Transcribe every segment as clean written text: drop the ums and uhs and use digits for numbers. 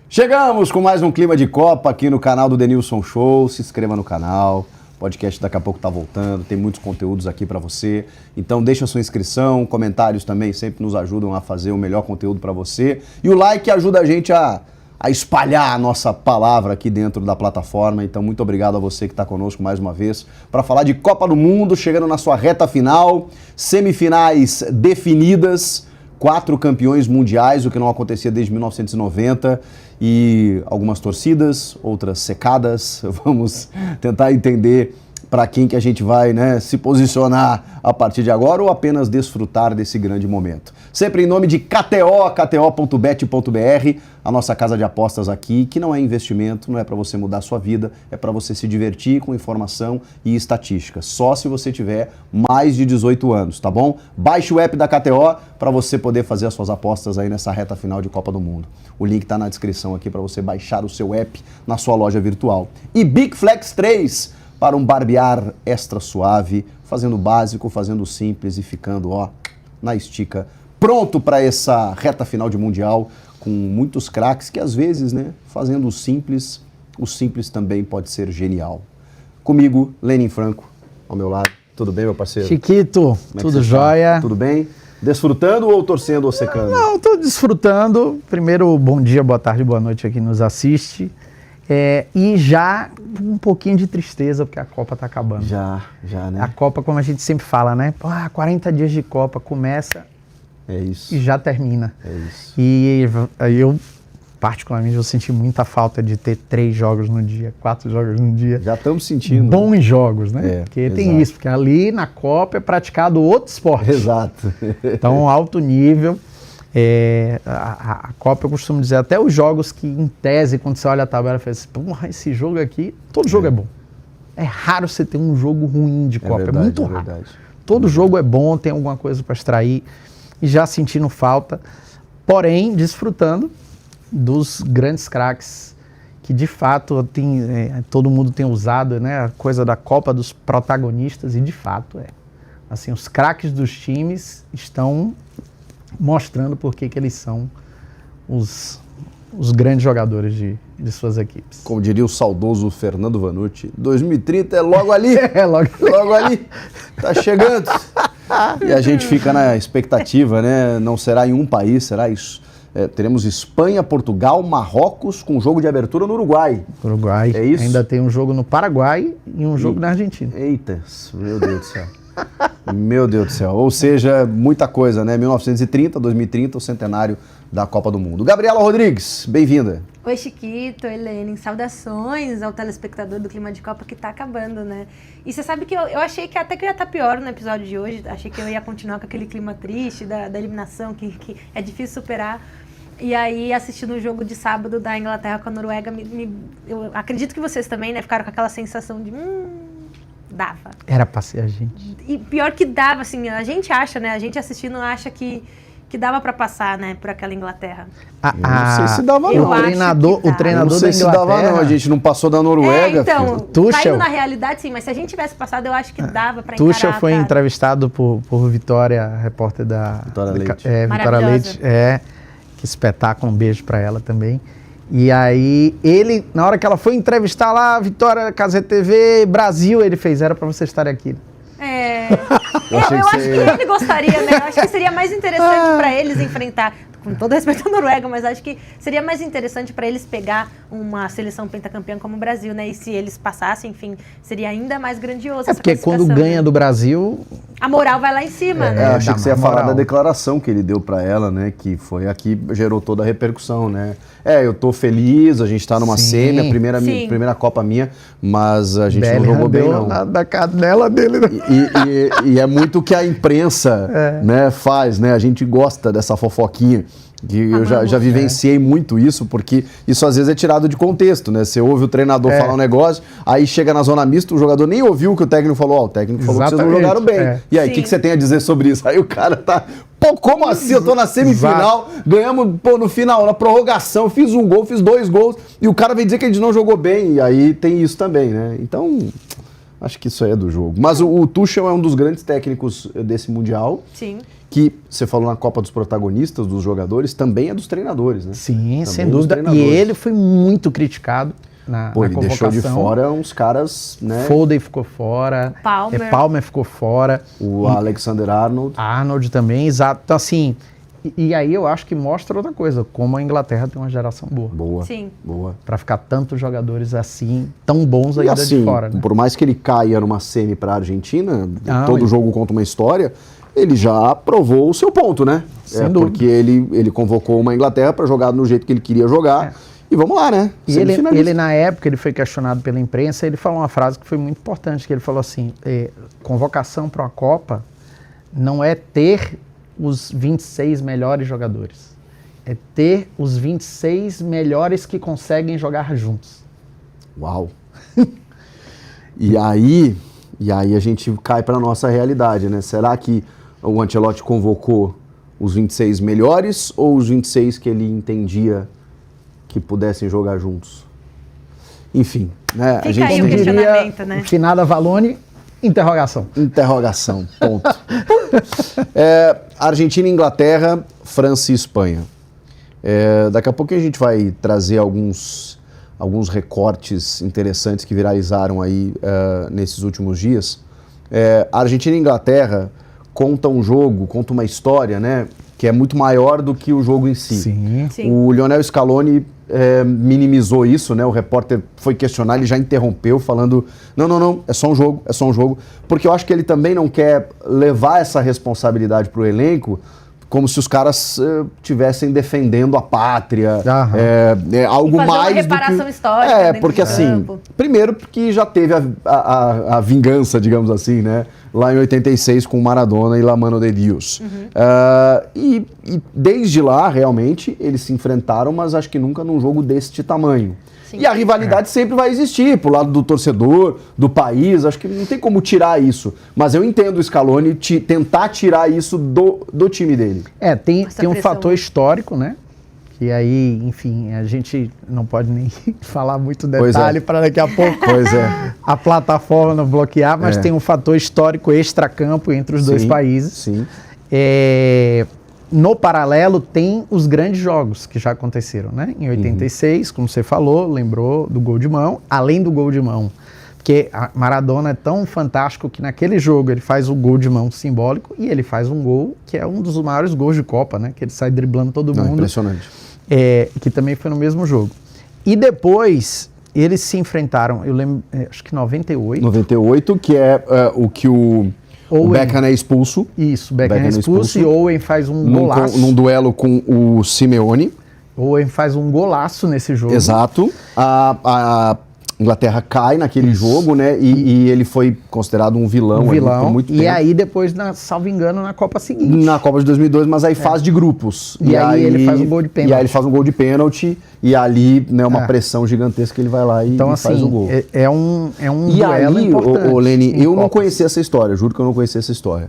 Chegamos com mais um Clima de Copa aqui no canal do Denilson Show. Se inscreva no canal. O podcast daqui a pouco tá voltando, tem muitos conteúdos aqui para você. Então deixa a sua inscrição, comentários também sempre nos ajudam a fazer o melhor conteúdo para você. E o like ajuda a gente a espalhar a nossa palavra aqui dentro da plataforma. Então muito obrigado a você que está conosco mais uma vez para falar de Copa do Mundo, chegando na sua reta final, semifinais definidas, 4 campeões mundiais, o que não acontecia desde 1990, e algumas torcidas, outras secadas. Vamos tentar entender para quem que a gente vai, se posicionar a partir de agora ou apenas desfrutar desse grande momento. Sempre em nome de KTO, kto.bet.br, a nossa casa de apostas aqui, que não é investimento, não é para você mudar a sua vida, é para você se divertir com informação e estatística. Só se você tiver mais de 18 anos, tá bom? Baixe o app da KTO para você poder fazer as suas apostas aí nessa reta final de Copa do Mundo. O link está na descrição aqui para você baixar o seu app na sua loja virtual. E Big Flex 3, para um barbear extra suave, fazendo o básico, fazendo o simples e ficando, na estica, pronto para essa reta final de Mundial, com muitos craques que às vezes, fazendo o simples também pode ser genial. Comigo, Lenin Franco, ao meu lado. Tudo bem, meu parceiro? Chiquito, tudo jóia? Tudo bem? Desfrutando ou torcendo ou secando? Não, estou desfrutando. Primeiro, bom dia, boa tarde, boa noite a quem nos assiste. E já um pouquinho de tristeza, porque a Copa está acabando. Já, né? A Copa, como a gente sempre fala, 40 dias de Copa, começa e já termina. É isso. E eu, particularmente, eu senti muita falta de ter 3 jogos no dia, 4 jogos no dia. Já estamos sentindo. Bons jogos, porque tem isso, porque ali na Copa é praticado outro esporte. Exato. Então, alto nível. A Copa, eu costumo dizer, até os jogos que, em tese, quando você olha a tabela, você fala assim, esse jogo aqui, todo jogo é bom. É raro você ter um jogo ruim de Copa, verdade, é muito raro. Verdade. Todo jogo é bom, tem alguma coisa para extrair, e já sentindo falta, porém, desfrutando dos grandes craques, que de fato todo mundo tem usado, a coisa da Copa dos protagonistas, e de fato assim, os craques dos times estão mostrando por que eles são os grandes jogadores de suas equipes. Como diria o saudoso Fernando Vanucci, 2030 é logo ali. Logo ali. Tá chegando. E a gente fica na expectativa, Não será em um país, será isso. Teremos Espanha, Portugal, Marrocos, com jogo de abertura no Uruguai. Uruguai. É isso? Ainda tem um jogo no Paraguai e um jogo na Argentina. Eita, meu Deus do céu. Meu Deus do céu. Ou seja, muita coisa, 1930, 2030, o centenário da Copa do Mundo. Gabriela Rodrigues, bem-vinda. Oi, Chiquito, oi, Lenin. Saudações ao telespectador do Clima de Copa que tá acabando, E você sabe que eu achei que até que eu ia estar pior no episódio de hoje. Achei que eu ia continuar com aquele clima triste da eliminação, que é difícil superar. E aí, assistindo o jogo de sábado da Inglaterra com a Noruega, eu acredito que vocês também, ficaram com aquela sensação de... dava. Era pra ser a gente. E pior que dava, assim, a gente acha, a gente assistindo acha que dava pra passar, por aquela Inglaterra. Eu não sei se dava, não. O treinador não sei da Inglaterra... se dava, não. A gente não passou da Noruega, então, Tuchel. Caindo na realidade, sim, mas se a gente tivesse passado, eu acho que dava pra encarar. Tuchel foi entrevistado por Vitória, repórter da... Vitória Leite. Vitória Leite, que espetáculo, um beijo pra ela também. E aí, ele, na hora que ela foi entrevistar lá, Vitória, Casa TV, Brasil, ele fez, era pra você estar aqui. Eu acho que ele gostaria, Eu acho que seria mais interessante para eles enfrentar, com todo respeito à Noruega, mas acho que seria mais interessante para eles pegar uma seleção pentacampeã como o Brasil, E se eles passassem, enfim, seria ainda mais grandioso. Porque quando ganha do Brasil... a moral vai lá em cima, Eu achei que você ia falar da declaração que ele deu para ela, que foi aqui, gerou toda a repercussão, eu tô feliz, a gente tá numa semi, a primeira Copa minha, mas a gente não jogou bem, não. Da canela dele. E é muito o que a imprensa faz, A gente gosta dessa fofoquinha. Que eu já vivenciei muito isso, porque isso às vezes é tirado de contexto, Você ouve o treinador falar um negócio, aí chega na zona mista, o jogador nem ouviu o que o técnico falou. O técnico falou que vocês não jogaram bem. E aí, o que você tem a dizer sobre isso? Aí o cara tá... Pô, como assim? Eu tô na semifinal, ganhamos no final, na prorrogação, fiz um gol, fiz 2 gols, e o cara vem dizer que a gente não jogou bem, e aí tem isso também, Então, Acho que isso aí é do jogo. Mas o Tuchel é um dos grandes técnicos desse Mundial. Sim. Que você falou na Copa dos protagonistas, dos jogadores, também é dos treinadores, né? Sim, também sem dúvida. E ele foi muito criticado na ele deixou de fora uns caras, né? Foden ficou fora. Palmer ficou fora. O Alexander-Arnold. Arnold também, exato. Então, assim, e aí eu acho que mostra outra coisa, como a Inglaterra tem uma geração boa. Boa. Sim. Boa. Pra ficar tantos jogadores assim, tão bons ainda assim, de fora, né? Por mais que ele caia numa semi pra Argentina, todo ele... jogo conta uma história, ele já provou o seu ponto, né? Sem dúvida. Porque ele convocou uma Inglaterra pra jogar no jeito que ele queria jogar. E vamos lá, né? E ele, na época, ele foi questionado pela imprensa, ele falou uma frase que foi muito importante, que ele falou assim, convocação para uma Copa não é ter os 26 melhores jogadores, é ter os 26 melhores que conseguem jogar juntos. Uau! E aí a gente cai para nossa realidade, né? Será que o Ancelotti convocou os 26 melhores ou os 26 que ele entendia que pudessem jogar juntos? Enfim, né? Fica a gente aí o questionamento, né? Finada Valone, interrogação. Interrogação, ponto. Argentina, Inglaterra, França e Espanha. Daqui a pouco a gente vai trazer alguns recortes interessantes que viralizaram aí nesses últimos dias. A Argentina e Inglaterra conta um jogo, conta uma história, né? Que é muito maior do que o jogo em si. Sim. Sim. O Lionel Scaloni minimizou isso, né? O repórter foi questionar, ele já interrompeu falando, não, é só um jogo. Porque eu acho que ele também não quer levar essa responsabilidade para o elenco como se os caras estivessem defendendo a pátria, algo fazer mais uma reparação do que... histórica dentro porque do assim, campo. primeiro porque já teve a vingança, digamos assim, né? Lá em 86 com Maradona e La Mano de Dios. E desde lá, realmente, eles se enfrentaram, mas acho que nunca num jogo deste tamanho. Sim. E a rivalidade sempre vai existir, pro lado do torcedor, do país, acho que não tem como tirar isso. Mas eu entendo o Scaloni tentar tirar isso do time dele. Tem um fator histórico, né? E aí, enfim, a gente não pode nem falar muito detalhe para daqui a pouco a plataforma não bloquear, mas tem um fator histórico extracampo entre os dois países. Sim. No paralelo, tem os grandes jogos que já aconteceram, né? Em 86, como você falou, lembrou do gol de mão, além do gol de mão, porque a Maradona é tão fantástico que naquele jogo ele faz o gol de mão simbólico e ele faz um gol que é um dos maiores gols de Copa, né? Que ele sai driblando todo mundo. Impressionante. Que também foi no mesmo jogo. E depois eles se enfrentaram, eu lembro, acho que 98. 98, que é o que o Beckham é expulso. Isso, Beckham é expulso e Owen faz um golaço. Num duelo com o Simeone. Owen faz um golaço nesse jogo. Exato. A Inglaterra cai naquele jogo, né? E ele foi considerado um vilão, por muito tempo. E aí depois, salvo engano, na Copa seguinte. Na Copa de 2002, mas aí fase de grupos. E aí ele faz um gol de pênalti. E aí ele faz um gol de pênalti e ali, né, uma pressão gigantesca, ele vai lá e faz o gol. É um e duelo aí, importante. Leni, eu não conhecia essa história, juro que eu não conhecia essa história.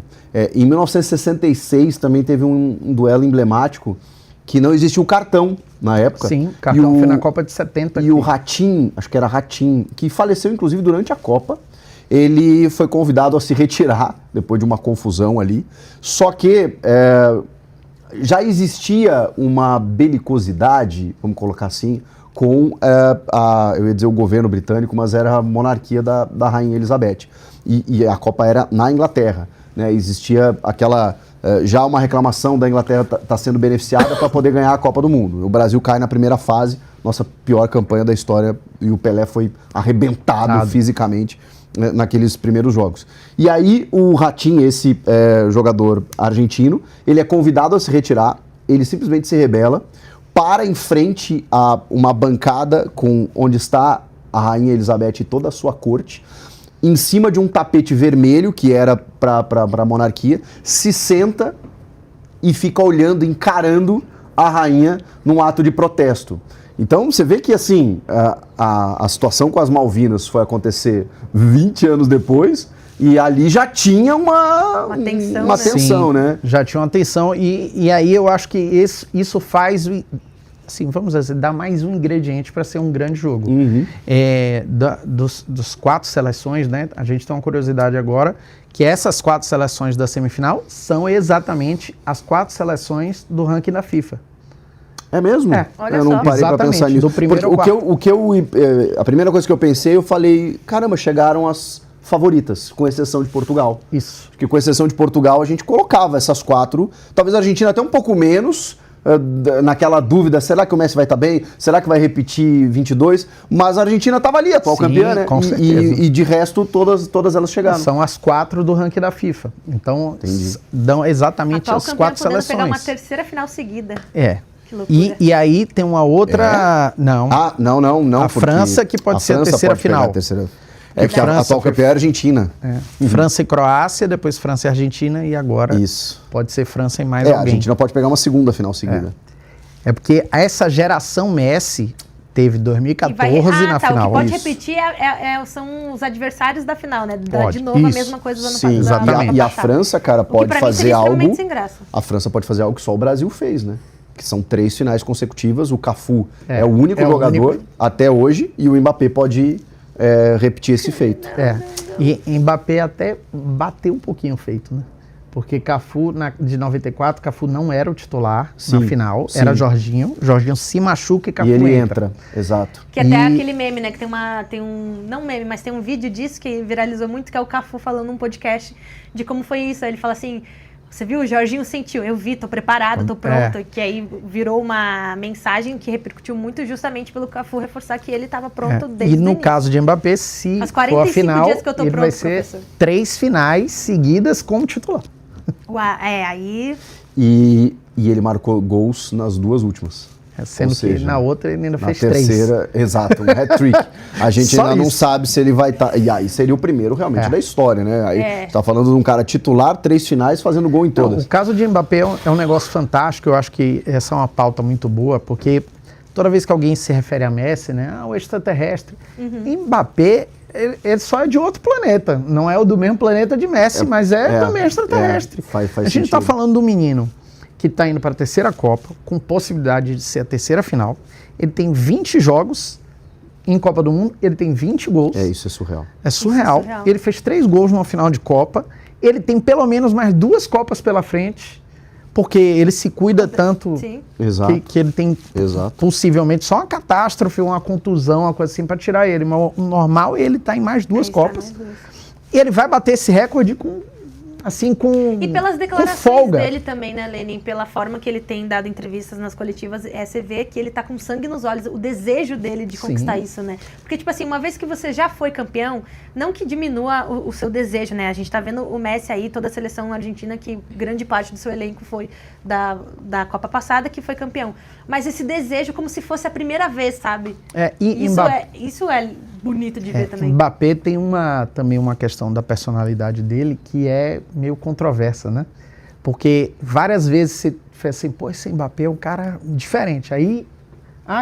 Em 1966 também teve um duelo emblemático que não existia o cartão na época. Sim, o cartão foi na Copa de 70. E o Ratinho, acho que era Ratinho, que faleceu inclusive durante a Copa, ele foi convidado a se retirar depois de uma confusão ali. Só que já existia uma belicosidade, vamos colocar assim, com, eu ia dizer o governo britânico, mas era a monarquia da Rainha Elizabeth. E a Copa era na Inglaterra, né? Existia aquela... já uma reclamação da Inglaterra tá sendo beneficiada para poder ganhar a Copa do Mundo. O Brasil cai na primeira fase, nossa pior campanha da história, e o Pelé foi arrebentado fisicamente naqueles primeiros jogos. E aí o Ratinho, esse jogador argentino, ele é convidado a se retirar, ele simplesmente se rebela, para em frente a uma bancada onde está a Rainha Elizabeth e toda a sua corte, em cima de um tapete vermelho, que era para a monarquia, se senta e fica olhando, encarando a rainha num ato de protesto. Então você vê que assim, a situação com as Malvinas foi acontecer 20 anos depois e ali já tinha uma tensão, Sim, né? Já tinha uma tensão e aí eu acho que isso faz assim, vamos dizer, dá mais um ingrediente para ser um grande jogo. Dos 4 seleções, né, a gente tem uma curiosidade agora, que essas 4 seleções da semifinal são exatamente as 4 seleções do ranking da FIFA. É mesmo? Olha eu não só. parei para pensar nisso. Do primeiro a primeira coisa que eu pensei, eu falei, caramba, chegaram as favoritas, com exceção de Portugal. Isso. Porque com exceção de Portugal, a gente colocava essas 4, talvez a Argentina até um pouco menos, naquela dúvida, será que o Messi vai estar bem? Será que vai repetir 22? Mas a Argentina estava ali, atual campeã, né? Com certeza. E de resto, todas elas chegaram. São as 4 do ranking da FIFA. Então, dão exatamente atual as 4 campeã seleções. pegar uma terceira final seguida. É. Que loucura. E aí tem uma outra... Não. Não. A França que pode ser a terceira final. É que a atual campeã é a Argentina. França e Croácia, depois França e Argentina e agora Isso. pode ser França e mais A alguém. Argentina pode pegar uma segunda final seguida. É porque essa geração Messi teve 2014 na final. O que pode Isso. repetir são os adversários da final, né? Pode. De novo a Isso. mesma coisa do ano Sim, passado. exatamente. E a França, cara, pode fazer algo... Sem graça. A França pode fazer algo que só o Brasil fez, né? Que são 3 finais consecutivas. O Cafu é o único jogador até hoje e o Mbappé pode repetir esse feito. E Mbappé até bateu um pouquinho o feito, né? Porque Cafu, de 94, Cafu não era o titular na final, era Jorginho. Jorginho se machuca e Cafu entra. E ele entra, exato. Que até aquele meme, né? Que tem um... Não meme, mas tem um vídeo disso que viralizou muito, que é o Cafu falando num podcast de como foi isso. Aí ele fala assim... Você viu? O Jorginho sentiu. Eu vi, tô preparado, tô pronto. Que aí virou uma mensagem que repercutiu muito justamente pelo Cafu reforçar que ele estava pronto desde o início. E no caso de Mbappé, se for a final, dias que eu tô ele pronto, vai ser professor. 3 finais seguidas como titular. Aí... E ele marcou gols nas 2 últimas. Sendo que na outra ele ainda fez 3. Na terceira, exato, um hat-trick. A gente ainda não sabe se ele vai estar... E aí seria o primeiro realmente da história, né? Aí você tá falando de um cara titular, 3 finais, fazendo gol em todas. O caso de Mbappé é um negócio fantástico. Eu acho que essa é uma pauta muito boa, porque toda vez que alguém se refere a Messi, né? O extraterrestre. Mbappé, ele só é de outro planeta. Não é o do mesmo planeta de Messi, mas também extraterrestre. Faz a gente está sentido. falando do menino que está indo para a terceira Copa, com possibilidade de ser a terceira final. Ele tem 20 jogos em Copa do Mundo, ele tem 20 gols. Isso é surreal. É surreal. Ele fez 3 gols numa final de Copa. Ele tem pelo menos mais 2 Copas pela frente, porque ele se cuida tanto que ele tem possivelmente só uma catástrofe, uma contusão, uma coisa assim para tirar ele. Mas o normal ele tá em mais 2 Copas. E ele vai bater esse recorde com E pelas declarações folga dele também, né, Lenin? Pela forma que ele tem dado entrevistas nas coletivas, você vê que ele tá com sangue nos olhos, o desejo dele de conquistar isso, né? Porque, tipo assim, uma vez que você já foi campeão, não que diminua o seu desejo, né? A gente tá vendo o Messi aí, toda a seleção argentina, que grande parte do seu elenco foi da Copa passada, que foi campeão. Mas esse desejo como se fosse a primeira vez, sabe? Isso é bonito de ver também. Mbappé tem também uma questão da personalidade dele que é meio controversa, né? Porque várias vezes você fala assim, pô, esse Mbappé é um cara diferente. Aí,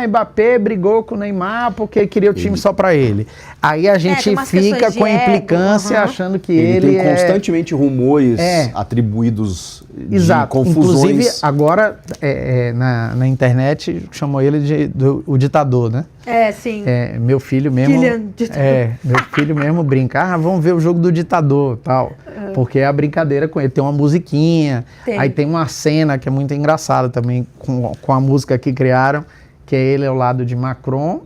Mbappé brigou com o Neymar porque queria o time só pra ele. Aí a gente fica com a implicância achando que ele tem constantemente rumores atribuídos de confusões. Inclusive, agora, na internet, chamou ele de o ditador, né? Sim. Meu filho mesmo... meu filho mesmo brinca, vamos ver o jogo do ditador, tal. Porque é a brincadeira com ele. Tem uma musiquinha, aí tem uma cena que é muito engraçada também, com a música que criaram, que é ele ao lado de Macron,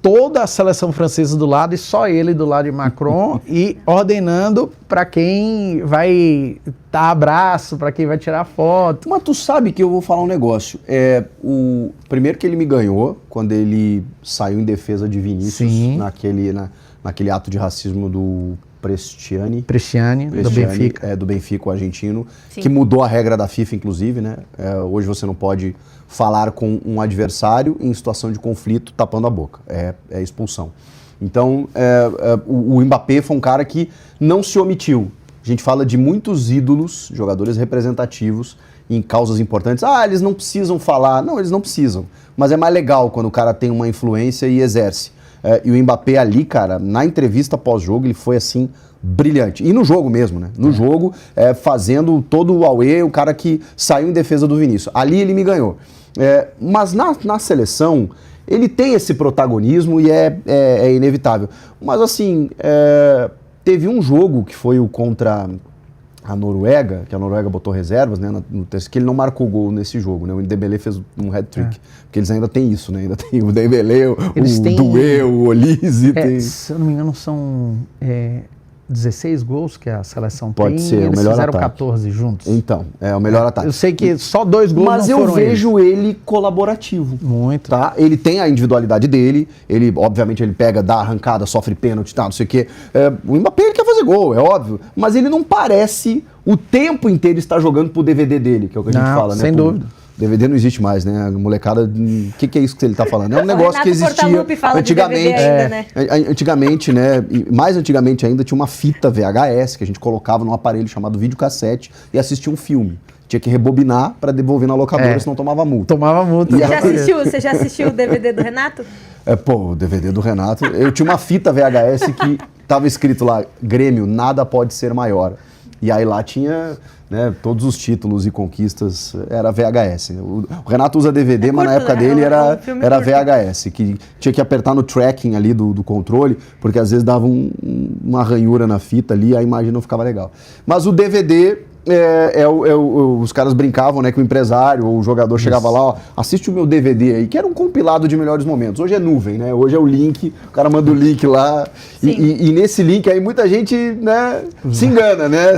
toda a seleção francesa do lado e só ele do lado de Macron e ordenando para quem vai dar abraço, para quem vai tirar foto. Mas tu sabe que eu vou falar um negócio. O primeiro que ele me ganhou, quando ele saiu em defesa de Vinícius, naquele ato de racismo do Prestiani, do Benfica. Do Benfica, o argentino, que mudou a regra da FIFA, inclusive, né? Hoje você não pode falar com um adversário em situação de conflito tapando a boca. É expulsão. Então, o Mbappé foi um cara que não se omitiu. A gente fala de muitos ídolos, jogadores representativos em causas importantes. Eles não precisam falar. Não, eles não precisam. Mas é mais legal quando o cara tem uma influência e exerce. E o Mbappé ali, cara, na entrevista pós-jogo, ele foi assim, brilhante. E no jogo mesmo, né? No jogo, fazendo todo o auê, o cara que saiu em defesa do Vinícius. Ali ele me ganhou. Mas na seleção, ele tem esse protagonismo e é inevitável. Mas assim, teve um jogo que foi o contra a Noruega, que a Noruega botou reservas, né, no texto, que ele não marcou gol nesse jogo, né? O Dembélé fez um hat-trick, porque eles ainda têm isso, né? Ainda tem o Dembélé, o Doué, o Olise. Se eu não me engano, são 16 gols que a seleção Pode tem. ser, Eles o melhor fizeram ataque. 14 juntos. Então, é o melhor ataque. Eu sei que só 2 gols Mas não foram eu vejo ele colaborativo. Muito. Tá? Ele tem a individualidade dele, ele, obviamente, ele pega, dá arrancada, sofre pênalti, tá, não sei o quê. O Mbappé ele quer fazer gol, é óbvio, mas ele não parece o tempo inteiro estar jogando pro DVD dele, que é o que a gente fala, né? Sem dúvida. DVD não existe mais, né? A molecada, o que é isso que ele tá falando? É um negócio que existia antigamente. Ainda, né? Antigamente, né? E mais antigamente ainda, tinha uma fita VHS que a gente colocava num aparelho chamado videocassete e assistia um filme. Tinha que rebobinar para devolver na locadora, senão tomava multa. Tomava multa. Você já assistiu o DVD do Renato? O DVD do Renato. Eu tinha uma fita VHS que tava escrito lá, Grêmio, nada pode ser maior. E aí lá tinha, né, todos os títulos e conquistas, era VHS. O Renato usa DVD, mas na época dele era VHS, que tinha que apertar no tracking ali do controle, porque às vezes dava uma ranhura na fita ali, a imagem não ficava legal. Mas o DVD... os caras brincavam, né, que o empresário ou o jogador chegava lá, ó, assiste o meu DVD aí, que era um compilado de melhores momentos. Hoje é nuvem, né? Hoje é o link, o cara manda o link lá e nesse link aí muita gente, né, se engana, né?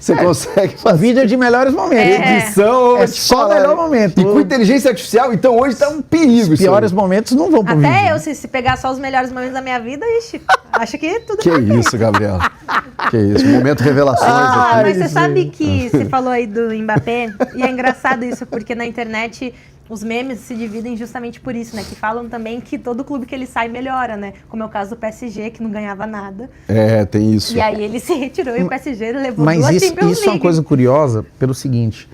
Você consegue fazer vídeo de melhores momentos. Edição, só o melhor momento. E com inteligência artificial, então hoje tá um perigo. Os piores momentos não vão pro vídeo. Até eu, se pegar só os melhores momentos da minha vida, acho que tudo Que isso, Gabriela. Que isso, momento revelações aqui. Mas você sabe que você falou aí do Mbappé, e é engraçado isso, porque na internet os memes se dividem justamente por isso, né? Que falam também que todo clube que ele sai melhora, né? Como é o caso do PSG, que não ganhava nada. Tem isso. E aí ele se retirou e o PSG levou Mas duas isso Champions League. é uma coisa curiosa, pelo seguinte,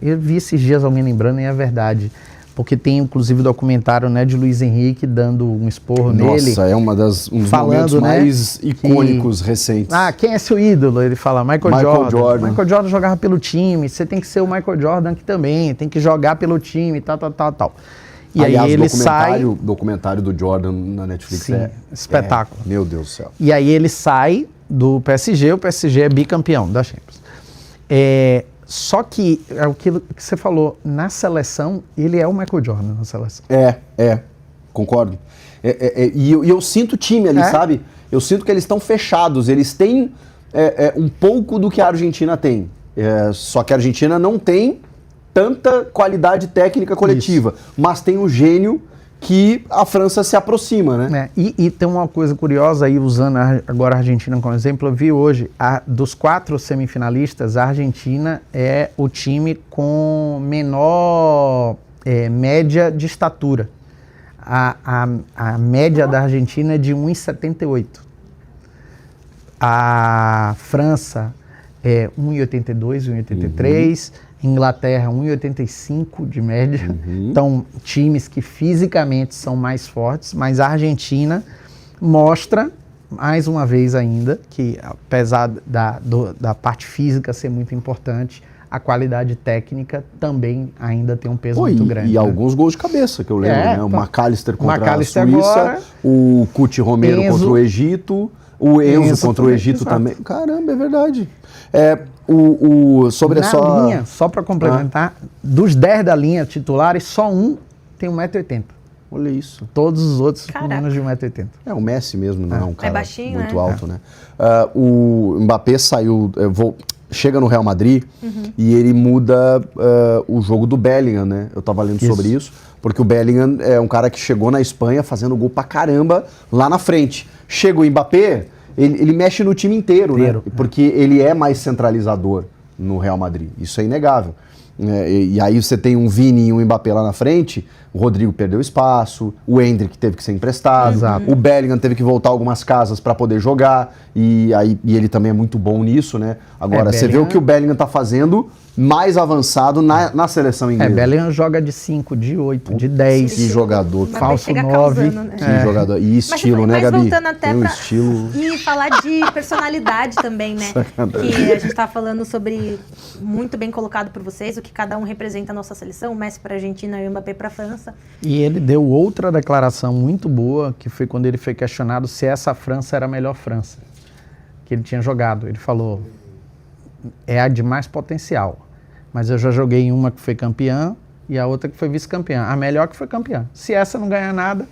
eu vi esses dias alguém lembrando, e é verdade, porque tem inclusive documentário, né, de Luiz Henrique dando um esporro nele. Nossa, é um dos momentos mais icônicos recentes. Quem é seu ídolo? Ele fala Michael Jordan. Michael Jordan jogava pelo time, você tem que ser o Michael Jordan aqui também, tem que jogar pelo time, tal. E aliás, aí ele sai... documentário do Jordan na Netflix espetáculo. Meu Deus do céu. E aí ele sai do PSG, o PSG é bicampeão da Champions. Só que, é aquilo que você falou, na seleção, ele é o Michael Jordan na seleção. Concordo. E eu sinto o time ali, sabe? Eu sinto que eles estão fechados, eles têm um pouco do que a Argentina tem. Só que a Argentina não tem tanta qualidade técnica coletiva, mas tem o gênio que a França se aproxima, né? E tem uma coisa curiosa aí, usando agora a Argentina como exemplo, eu vi hoje, dos 4 semifinalistas, a Argentina é o time com menor média de estatura. A média da Argentina é de 1,78. A França é 1,82, 1,83. Inglaterra, 1,85 de média. Então, times que fisicamente são mais fortes, mas a Argentina mostra, mais uma vez ainda, que apesar da parte física ser muito importante, a qualidade técnica também ainda tem um peso muito grande. E alguns gols de cabeça, que eu lembro, né? O McAllister contra a Suíça, agora, o Cuti Romero contra o Egito, o Enzo contra o Egito também. Caramba, é verdade. Sobre linha, só para complementar, dos 10 da linha titulares, só um tem 1,80 m. Olha isso. Todos os outros com menos de 1,80 m. O Messi mesmo, não é um cara baixinho, muito alto, né? O Mbappé saiu, chega no Real Madrid e ele muda o jogo do Bellingham, né? Eu tava lendo sobre isso, porque o Bellingham é um cara que chegou na Espanha fazendo gol pra caramba lá na frente. Chega o Mbappé, ele mexe no time inteiro, né? Porque ele é mais centralizador no Real Madrid. Isso é inegável. E aí você tem um Vini e um Mbappé lá na frente, o Rodrigo perdeu espaço, o Endrick teve que ser emprestado, o Bellingham teve que voltar algumas casas para poder jogar, e ele também é muito bom nisso, né? Agora, você vê o que o Bellingham tá fazendo mais avançado na seleção inglesa. Bellingham joga de 5, de 8, de 10. Que jogador. Falso 9. Né? Que jogador. E estilo, né, Gabi? Mas voltando até tem estilo... E falar de personalidade também, né? Que a gente tá falando sobre, muito bem colocado por vocês, o que cada um representa a nossa seleção, o Messi para a Argentina e o Mbappé para a França. E ele deu outra declaração muito boa, que foi quando ele foi questionado se essa França era a melhor França que ele tinha jogado. Ele falou, é a de mais potencial, mas eu já joguei em uma que foi campeã e a outra que foi vice-campeã. A melhor que foi campeã. Se essa não ganhar nada...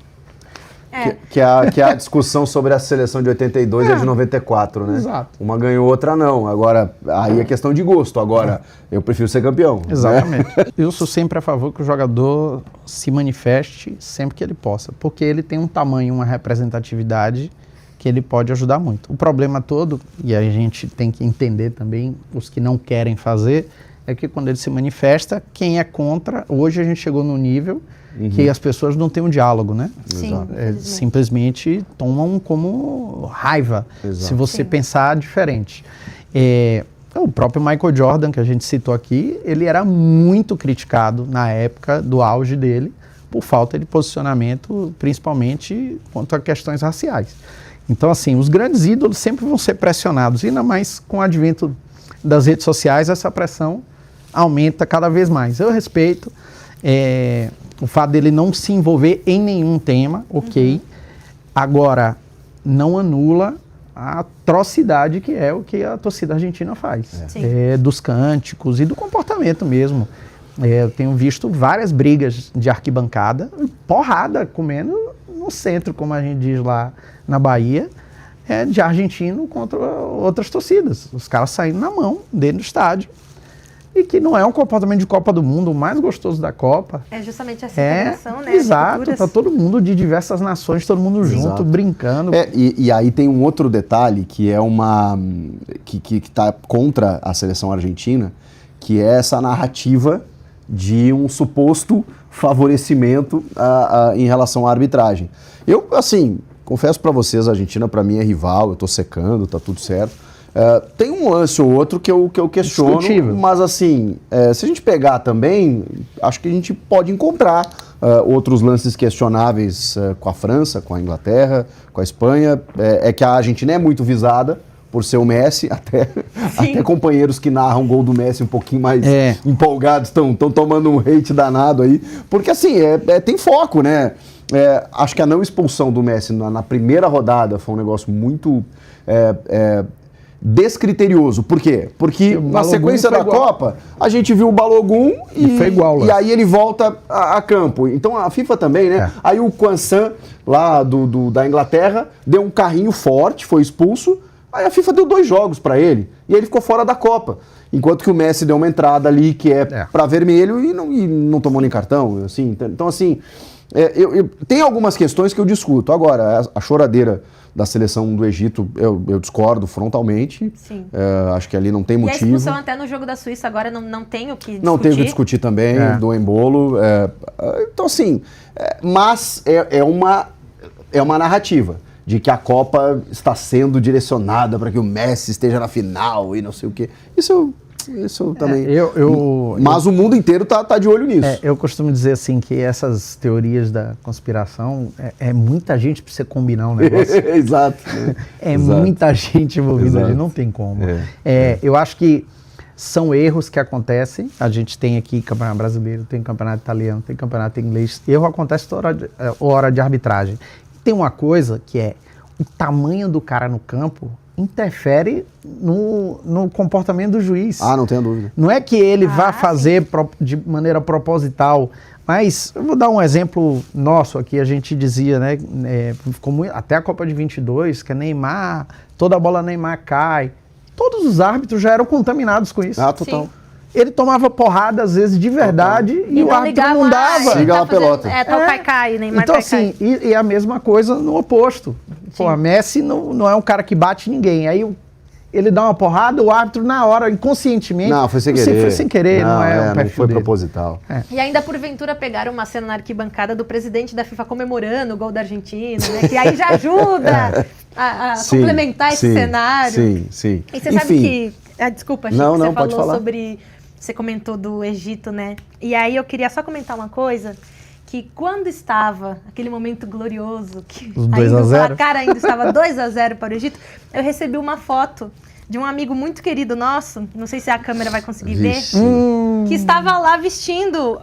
Que é a discussão sobre a seleção de 82 e a de 94, né? Exato. Uma ganhou, outra não. Agora, aí é questão de gosto. Agora, eu prefiro ser campeão. Exatamente. Né? Eu sou sempre a favor que o jogador se manifeste sempre que ele possa, porque ele tem um tamanho, uma representatividade que ele pode ajudar muito. O problema todo, e a gente tem que entender também, os que não querem fazer, é que quando ele se manifesta, quem é contra, hoje a gente chegou no nível que as pessoas não têm um diálogo, né? Sim, simplesmente tomam como raiva, Exato. se você pensar diferente. O próprio Michael Jordan, que a gente citou aqui, ele era muito criticado na época do auge dele, por falta de posicionamento, principalmente quanto a questões raciais. Então, assim, os grandes ídolos sempre vão ser pressionados, e ainda mais com o advento das redes sociais, essa pressão aumenta cada vez mais. Eu respeito o fato dele não se envolver em nenhum tema, ok. Agora, não anula a atrocidade que é o que a torcida argentina faz. Dos cânticos e do comportamento mesmo. Eu tenho visto várias brigas de arquibancada, porrada comendo no centro, como a gente diz lá na Bahia, de argentino contra outras torcidas. Os caras saindo na mão dentro do estádio. E que não é um comportamento de Copa do Mundo, o mais gostoso da Copa. É justamente essa integração, né? Exato, tá todo mundo de diversas nações, todo mundo junto, Exato. Brincando. E aí tem um outro detalhe que é que tá contra a seleção argentina, que é essa narrativa de um suposto favorecimento em relação à arbitragem. Eu, assim, confesso para vocês, a Argentina para mim é rival, eu tô secando, tá tudo certo. Tem um lance ou outro que eu questiono, discutível. Mas assim, se a gente pegar também, acho que a gente pode encontrar outros lances questionáveis com a França, com a Inglaterra, com a Espanha. É que a Argentina é muito visada por ser o Messi, até companheiros que narram o gol do Messi um pouquinho mais empolgados estão tomando um hate danado aí, porque assim, tem foco, né? Acho que a não expulsão do Messi na primeira rodada foi um negócio muito... descriterioso. Por quê? Porque na sequência da Copa, a gente viu o Balogun e foi igual, e aí ele volta a campo. Então a FIFA também, né? Aí o Kwanzaa, lá da Inglaterra, deu um carrinho forte, foi expulso. Aí a FIFA deu 2 jogos pra ele e ele ficou fora da Copa. Enquanto que o Messi deu uma entrada ali que é pra vermelho e não tomou nem cartão. Assim. Então, assim, tem algumas questões que eu discuto. Agora, a choradeira da seleção do Egito, eu discordo frontalmente. Sim. Acho que ali não tem motivo. E a expulsão até no jogo da Suíça agora não tem o que discutir. Não tem o que discutir também, do Embolo. Então, assim, mas é uma narrativa de que a Copa está sendo direcionada para que o Messi esteja na final e não sei o quê. Isso também... Mas o mundo inteiro tá de olho nisso. Eu costumo dizer assim que essas teorias da conspiração é muita gente para você combinar um negócio. Exato. Exato. Muita gente envolvida ali, não tem como. Eu acho que são erros que acontecem. A gente tem aqui campeonato brasileiro, tem campeonato italiano, tem campeonato inglês. Erro acontece toda hora de arbitragem. Tem uma coisa que é o tamanho do cara no campo interfere no comportamento do juiz. Não tenho dúvida. Não é que ele vá fazer de maneira proposital, mas eu vou dar um exemplo nosso aqui, a gente dizia, né, até a Copa de 22, que é Neymar, toda a bola Neymar cai, todos os árbitros já eram contaminados com isso. Total. Sim. Ele tomava porrada, às vezes, de verdade, e o árbitro não dava. Siga a pelota. Cai, Neymar então, assim, e a mesma coisa no oposto. Pô, a Messi não é um cara que bate ninguém. Aí ele dá uma porrada, o árbitro, na hora, inconscientemente... Não, foi sem querer. Foi sem querer, não é o perfil não foi dele. proposital. E ainda, porventura, pegaram uma cena na arquibancada do presidente da FIFA comemorando o gol da Argentina, né? Que aí já ajuda a complementar esse cenário. Sim. E você sabe que... desculpa, Chico, você pode falou falar. sobre... Você comentou do Egito, né? E aí eu queria só comentar uma coisa, que quando estava aquele momento glorioso, que os 2 a 0. O placar ainda estava 2 a 0 para o Egito, eu recebi uma foto de um amigo muito querido nosso, não sei se a câmera vai conseguir Vixe. ver, que estava lá vestindo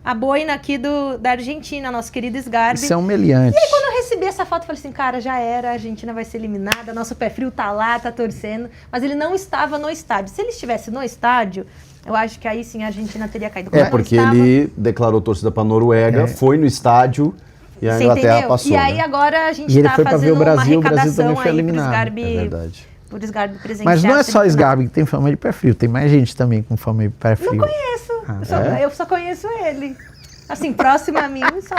a boina aqui da Argentina, nosso querido Sgarbi. Isso é humilhante. E aí, quando eu recebi essa foto, eu falei assim, cara, já era, a Argentina vai ser eliminada, nosso pé frio tá lá, tá torcendo, mas ele não estava no estádio. Se ele estivesse no estádio, eu acho que aí sim a Argentina teria caído. Como Porque não estava, ele declarou torcida pra Noruega, foi no estádio e a você Inglaterra entendeu? passou. E aí né? agora a gente E ele tá foi pra ver fazendo o Brasil, uma o Brasil arrecadação também foi aí pro eliminado. Sgarbi, É verdade. por Sgarbi presentear. Mas não é a só semifinal. Sgarbi que tem fama de pé frio, tem mais gente também com fama de pé frio. Não conheço, eu só conheço ele. Assim, próximo a mim, só...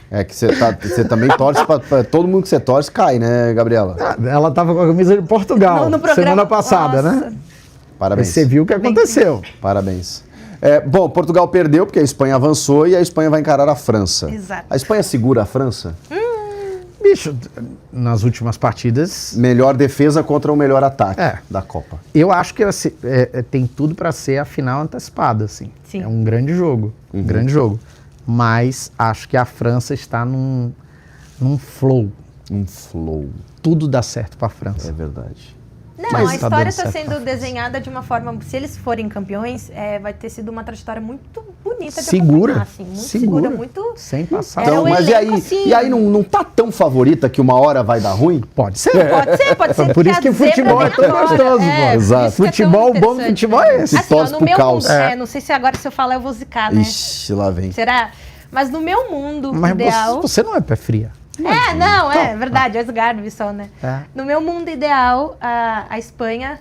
É que você também torce pra todo mundo que você torce cai, né, Gabriela? Ela tava com a camisa de Portugal No programa, semana passada, nossa. né? Parabéns. Você viu o que Bem aconteceu. Parabéns. Bom, Portugal perdeu porque a Espanha avançou e a Espanha vai encarar a França. Exato. A Espanha segura a França? Bicho, nas últimas partidas, Melhor defesa contra o melhor ataque É. da Copa. eu acho que tem tudo para ser a final antecipada, assim. Sim. É um grande jogo, grande jogo. Mas acho que a França está num flow. Um flow, Tudo dá certo para a França. é verdade. Não, Mas a tá história dando está certo sendo pra França. desenhada de uma forma... Se eles forem campeões, vai ter sido uma trajetória muito bonita de Segura, acompanhar, assim, muito segura. muito... Sem passar. Era Então, um mas elenco, assim- e aí não tá tão favorita que uma hora vai dar ruim? Pode ser. Pode ser. Por porque isso que a zebra futebol vem é tão agora. gostoso, É, pô. por Exato. isso que é tão Futebol, o bom do interessante, futebol né? é esse. Assim, Torce no pro meu caos. mundo, não sei se agora se eu falar eu vou zicar, né? Ixi, lá vem. Será? Mas no meu mundo Mas ideal... você não é pé fria. É verdade, é o Sgarbi só, né? É. No meu mundo ideal, a Espanha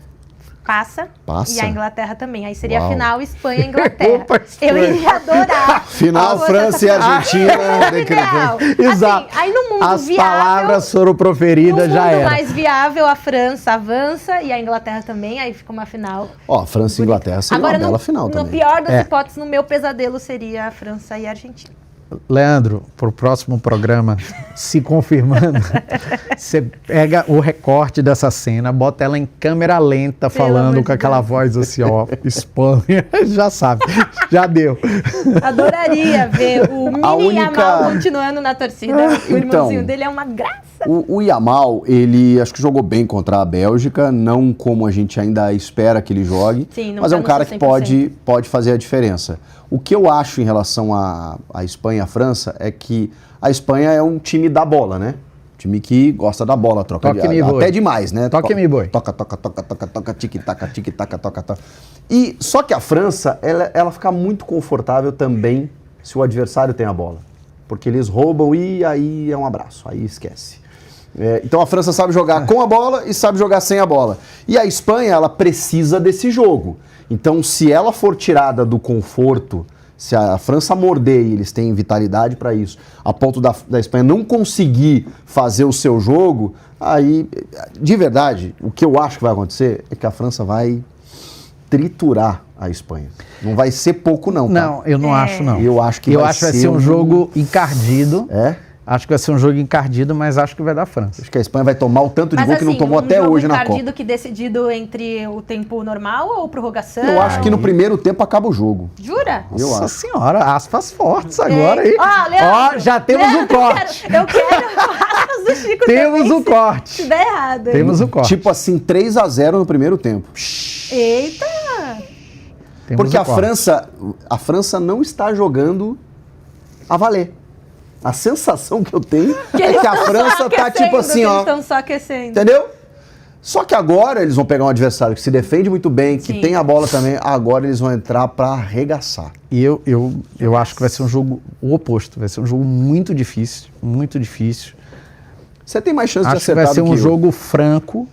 passa Passa? e a Inglaterra também. Aí seria Uau. a final Espanha e Inglaterra. Opa, Eu Espanha. iria adorar. Final, Fosse França e essa final. Argentina. Ideal. Exato. Assim, aí no mundo As viável, palavras foram proferidas, no já mundo era. mais viável, a França avança e a Inglaterra também, aí fica uma final. Ó, França e Inglaterra seria Agora, uma bela final no também. pior das É. hipóteses, no meu pesadelo seria a França e a Argentina. Leandro, pro próximo programa, se confirmando, você pega o recorte dessa cena, bota ela em câmera lenta, Pelo falando amor com de aquela Deus. voz assim, ó, Espanha, já sabe, já deu. Adoraria ver o mini A única- Yamal continuando na torcida. O irmãozinho dele é uma graça. O Yamal, ele acho que jogou bem contra a Bélgica, não como a gente ainda espera que ele jogue, Sim, não mas é tá um no cara seu que pode fazer a diferença. O que eu acho em relação à Espanha e à França é que a Espanha é um time da bola, né? Time que gosta da bola, troca Toque-me, boi. até demais, né? Toque-me, boi. Toca, tic-taca, toca. E só que a França, ela fica muito confortável também se o adversário tem a bola. Porque eles roubam e aí é um abraço, aí esquece. Então a França sabe jogar com a bola e sabe jogar sem a bola. E a Espanha, ela precisa desse jogo. Então, se ela for tirada do conforto, se a França morder e eles têm vitalidade para isso, a ponto da Espanha não conseguir fazer o seu jogo, aí, de verdade, o que eu acho que vai acontecer é que a França vai triturar a Espanha. Não vai ser pouco, não. Tá? Não, eu não acho, não. Eu acho que eu vai acho que vai ser ser um jogo encardido. É? Acho que vai ser um jogo encardido, mas acho que vai dar França. Acho que a Espanha vai tomar o tanto de Mas gol que não assim, tomou até jogo hoje na encardido Copa. que decidido entre o tempo normal ou prorrogação? Eu acho que no primeiro tempo acaba o jogo. Jura? Eu Nossa acho. senhora, aspas fortes agora, hein? Ó, Leandro, Ó, já temos Leandro, o corte. Eu quero aspas do Chico Temos também, o corte. Se der errado. hein? Temos o corte. Tipo assim, 3-0 no primeiro tempo. Eita! Temos Porque o corte. a França não está jogando a valer. A sensação que eu tenho é que a França tá tipo assim, Eles ó. estão só aquecendo. Entendeu? Só que agora eles vão pegar um adversário que se defende muito bem, que Sim. tem a bola também. Agora eles vão entrar pra arregaçar. E eu acho que vai ser um jogo o oposto. Vai ser um jogo muito difícil, muito difícil. Você tem mais chance de Acho que acertar vai ser do um que eu. jogo franco,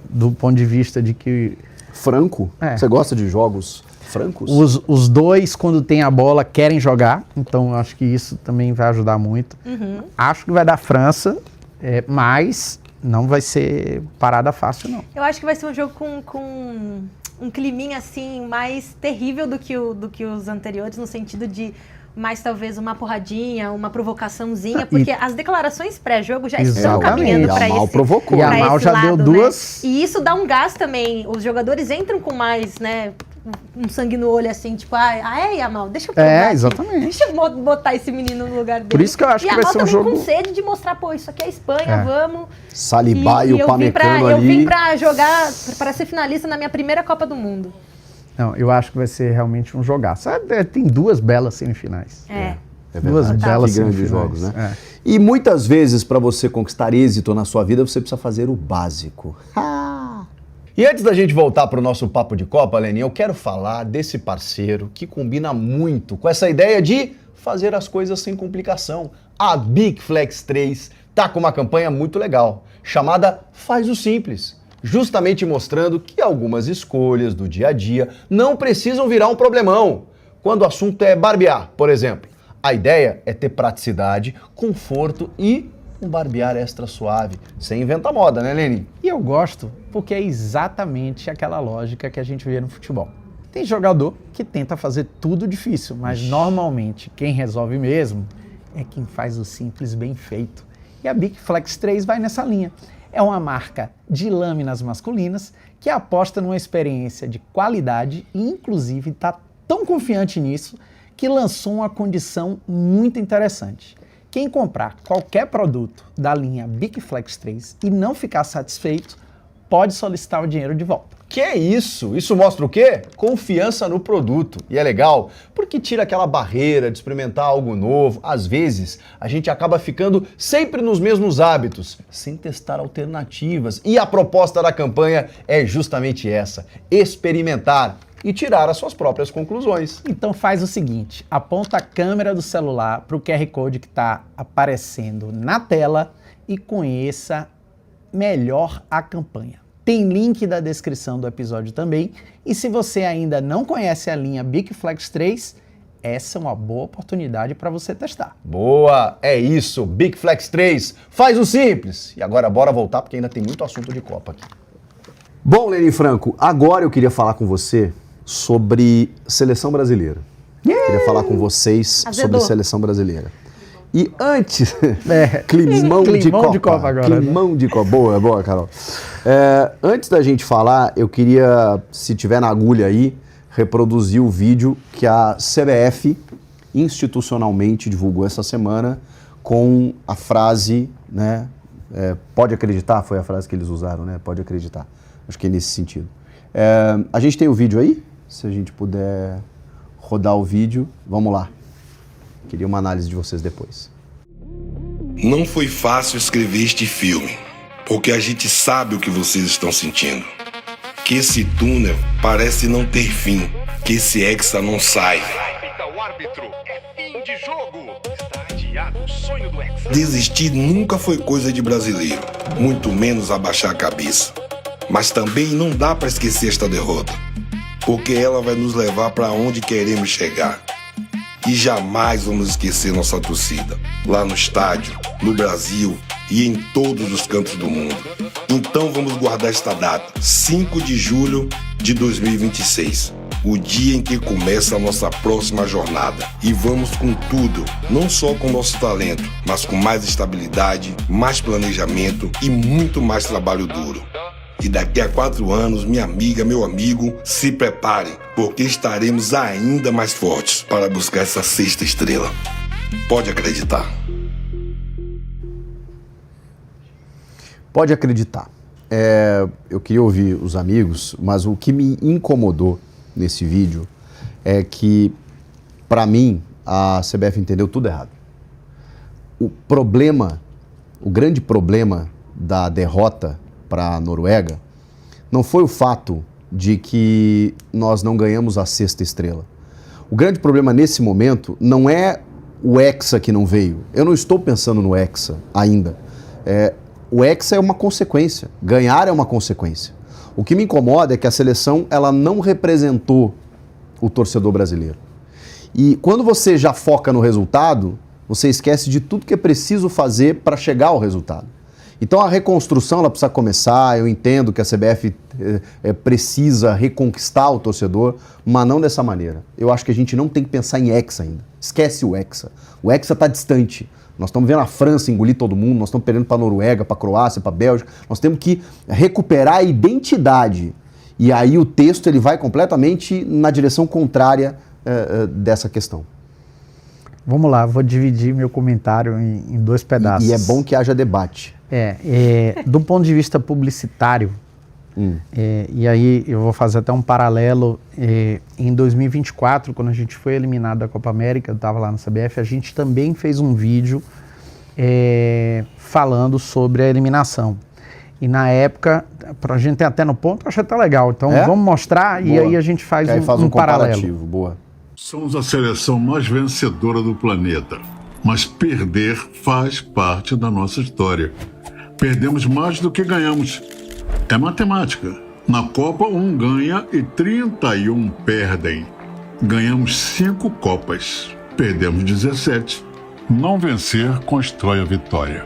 do ponto de vista de que Franco? É. Você gosta de jogos francos? os dois, quando tem a bola, querem jogar. Então, eu acho que isso também vai ajudar muito. Acho que vai dar França, mas não vai ser parada fácil, não. Eu acho que vai ser um jogo com um climinha assim mais terrível do que os anteriores, no sentido de mais talvez uma porradinha, uma provocaçãozinha, porque as declarações pré-jogo já estão Exatamente. caminhando para Yamal esse provocou. pra Yamal esse já deu lado, duas- né? E isso dá um gás também. Os jogadores entram com mais, né? um sangue no olho, assim, tipo, Yamal, deixa eu provar aqui. Exatamente. Deixa eu botar esse menino no lugar dele. Por isso que eu acho que vai ser um jogo... com sede de mostrar, pô, isso aqui é Espanha, vamos... Saliba e o Pamecano ali... Eu vim pra jogar, para ser finalista na minha primeira Copa do Mundo. Não, eu acho que vai ser realmente um jogaço. Tem 2 belas semifinais. É duas belas grandes jogos, né? E muitas vezes, para você conquistar êxito na sua vida, você precisa fazer o básico. E antes da gente voltar para o nosso papo de Copa, Leninha, eu quero falar desse parceiro que combina muito com essa ideia de fazer as coisas sem complicação. A Big Flex 3 tá com uma campanha muito legal, chamada Faz o Simples, justamente mostrando que algumas escolhas do dia a dia não precisam virar um problemão. Quando o assunto é barbear, por exemplo. A ideia é ter praticidade, conforto e um barbear extra suave, sem inventar moda, né, Lenin? E eu gosto porque é exatamente aquela lógica que a gente vê no futebol. Tem jogador que tenta fazer tudo difícil, mas normalmente quem resolve mesmo é quem faz o simples bem feito. E a Big Flex 3 vai nessa linha. É uma marca de lâminas masculinas que aposta numa experiência de qualidade e inclusive está tão confiante nisso que lançou uma condição muito interessante. Quem comprar qualquer produto da linha Big Flex 3 e não ficar satisfeito, pode solicitar o dinheiro de volta. Que é isso? Isso mostra o quê? Confiança no produto. E é legal, porque tira aquela barreira de experimentar algo novo. Às vezes, a gente acaba ficando sempre nos mesmos hábitos, sem testar alternativas. E a proposta da campanha é justamente essa: experimentar e tirar as suas próprias conclusões. Então faz o seguinte, aponta a câmera do celular para o QR Code que está aparecendo na tela e conheça melhor a campanha. Tem link da descrição do episódio também, e se você ainda não conhece a linha Big Flex 3, essa é uma boa oportunidade para você testar. Boa, é isso, Big Flex 3, faz o simples. E agora bora voltar porque ainda tem muito assunto de Copa aqui. Bom, Lenin Franco, agora eu queria falar com você sobre seleção brasileira. Queria falar com vocês sobre seleção brasileira. E antes, climão de Copa agora. Climão, né? De Copa. Boa, Carol. Antes da gente falar, eu queria, se tiver na agulha aí, reproduzir o vídeo que a CBF institucionalmente divulgou essa semana com a frase, né? Pode acreditar, foi a frase que eles usaram, né? Pode acreditar. Acho que é nesse sentido. A gente tem o vídeo aí? Se a gente puder rodar o vídeo, vamos lá. Queria uma análise de vocês depois. Não foi fácil escrever este filme, porque a gente sabe o que vocês estão sentindo. Que esse túnel parece não ter fim, que esse hexa não sai. O árbitro, é fim de jogo. Está adiado o sonho do hexa. Desistir nunca foi coisa de brasileiro, muito menos abaixar a cabeça. Mas também não dá para esquecer esta derrota, porque ela vai nos levar para onde queremos chegar. E jamais vamos esquecer nossa torcida, lá no estádio, no Brasil e em todos os cantos do mundo. Então vamos guardar esta data, 5 de julho de 2026, o dia em que começa a nossa próxima jornada. E vamos com tudo, não só com nosso talento, mas com mais estabilidade, mais planejamento e muito mais trabalho duro. E daqui a 4 anos, minha amiga, meu amigo, se preparem, porque estaremos ainda mais fortes para buscar essa 6ª estrela. Pode acreditar. Pode acreditar. Eu queria ouvir os amigos, mas o que me incomodou nesse vídeo é que, para mim, a CBF entendeu tudo errado. O grande problema da derrota para a Noruega não foi o fato de que nós não ganhamos a 6ª estrela. O grande problema nesse momento não é o hexa que não veio. Eu não estou pensando no hexa ainda. O hexa é uma consequência. Ganhar é uma consequência. O que me incomoda é que a seleção ela não representou o torcedor brasileiro. E quando você já foca no resultado, você esquece de tudo que é preciso fazer para chegar ao resultado. Então a reconstrução ela precisa começar, eu entendo que a CBF precisa reconquistar o torcedor, mas não dessa maneira. Eu acho que a gente não tem que pensar em hexa ainda. Esquece o hexa. O hexa está distante. Nós estamos vendo a França engolir todo mundo, nós estamos perdendo para a Noruega, para a Croácia, para a Bélgica. Nós temos que recuperar a identidade. E aí o texto ele vai completamente na direção contrária dessa questão. Vamos lá, vou dividir meu comentário em 2 pedaços. E é bom que haja debate. Do ponto de vista publicitário, e aí eu vou fazer até um paralelo, em 2024, quando a gente foi eliminado da Copa América, eu estava lá na CBF, a gente também fez um vídeo falando sobre a eliminação. E na época, pra gente ter até no ponto, eu achei até legal. Então vamos mostrar. Boa. E aí a gente faz um paralelo. Boa. Somos a seleção mais vencedora do planeta, mas perder faz parte da nossa história. Perdemos mais do que ganhamos. É matemática. Na Copa, 1 ganha e 31 perdem. Ganhamos 5 Copas, perdemos 17. Não vencer constrói a vitória.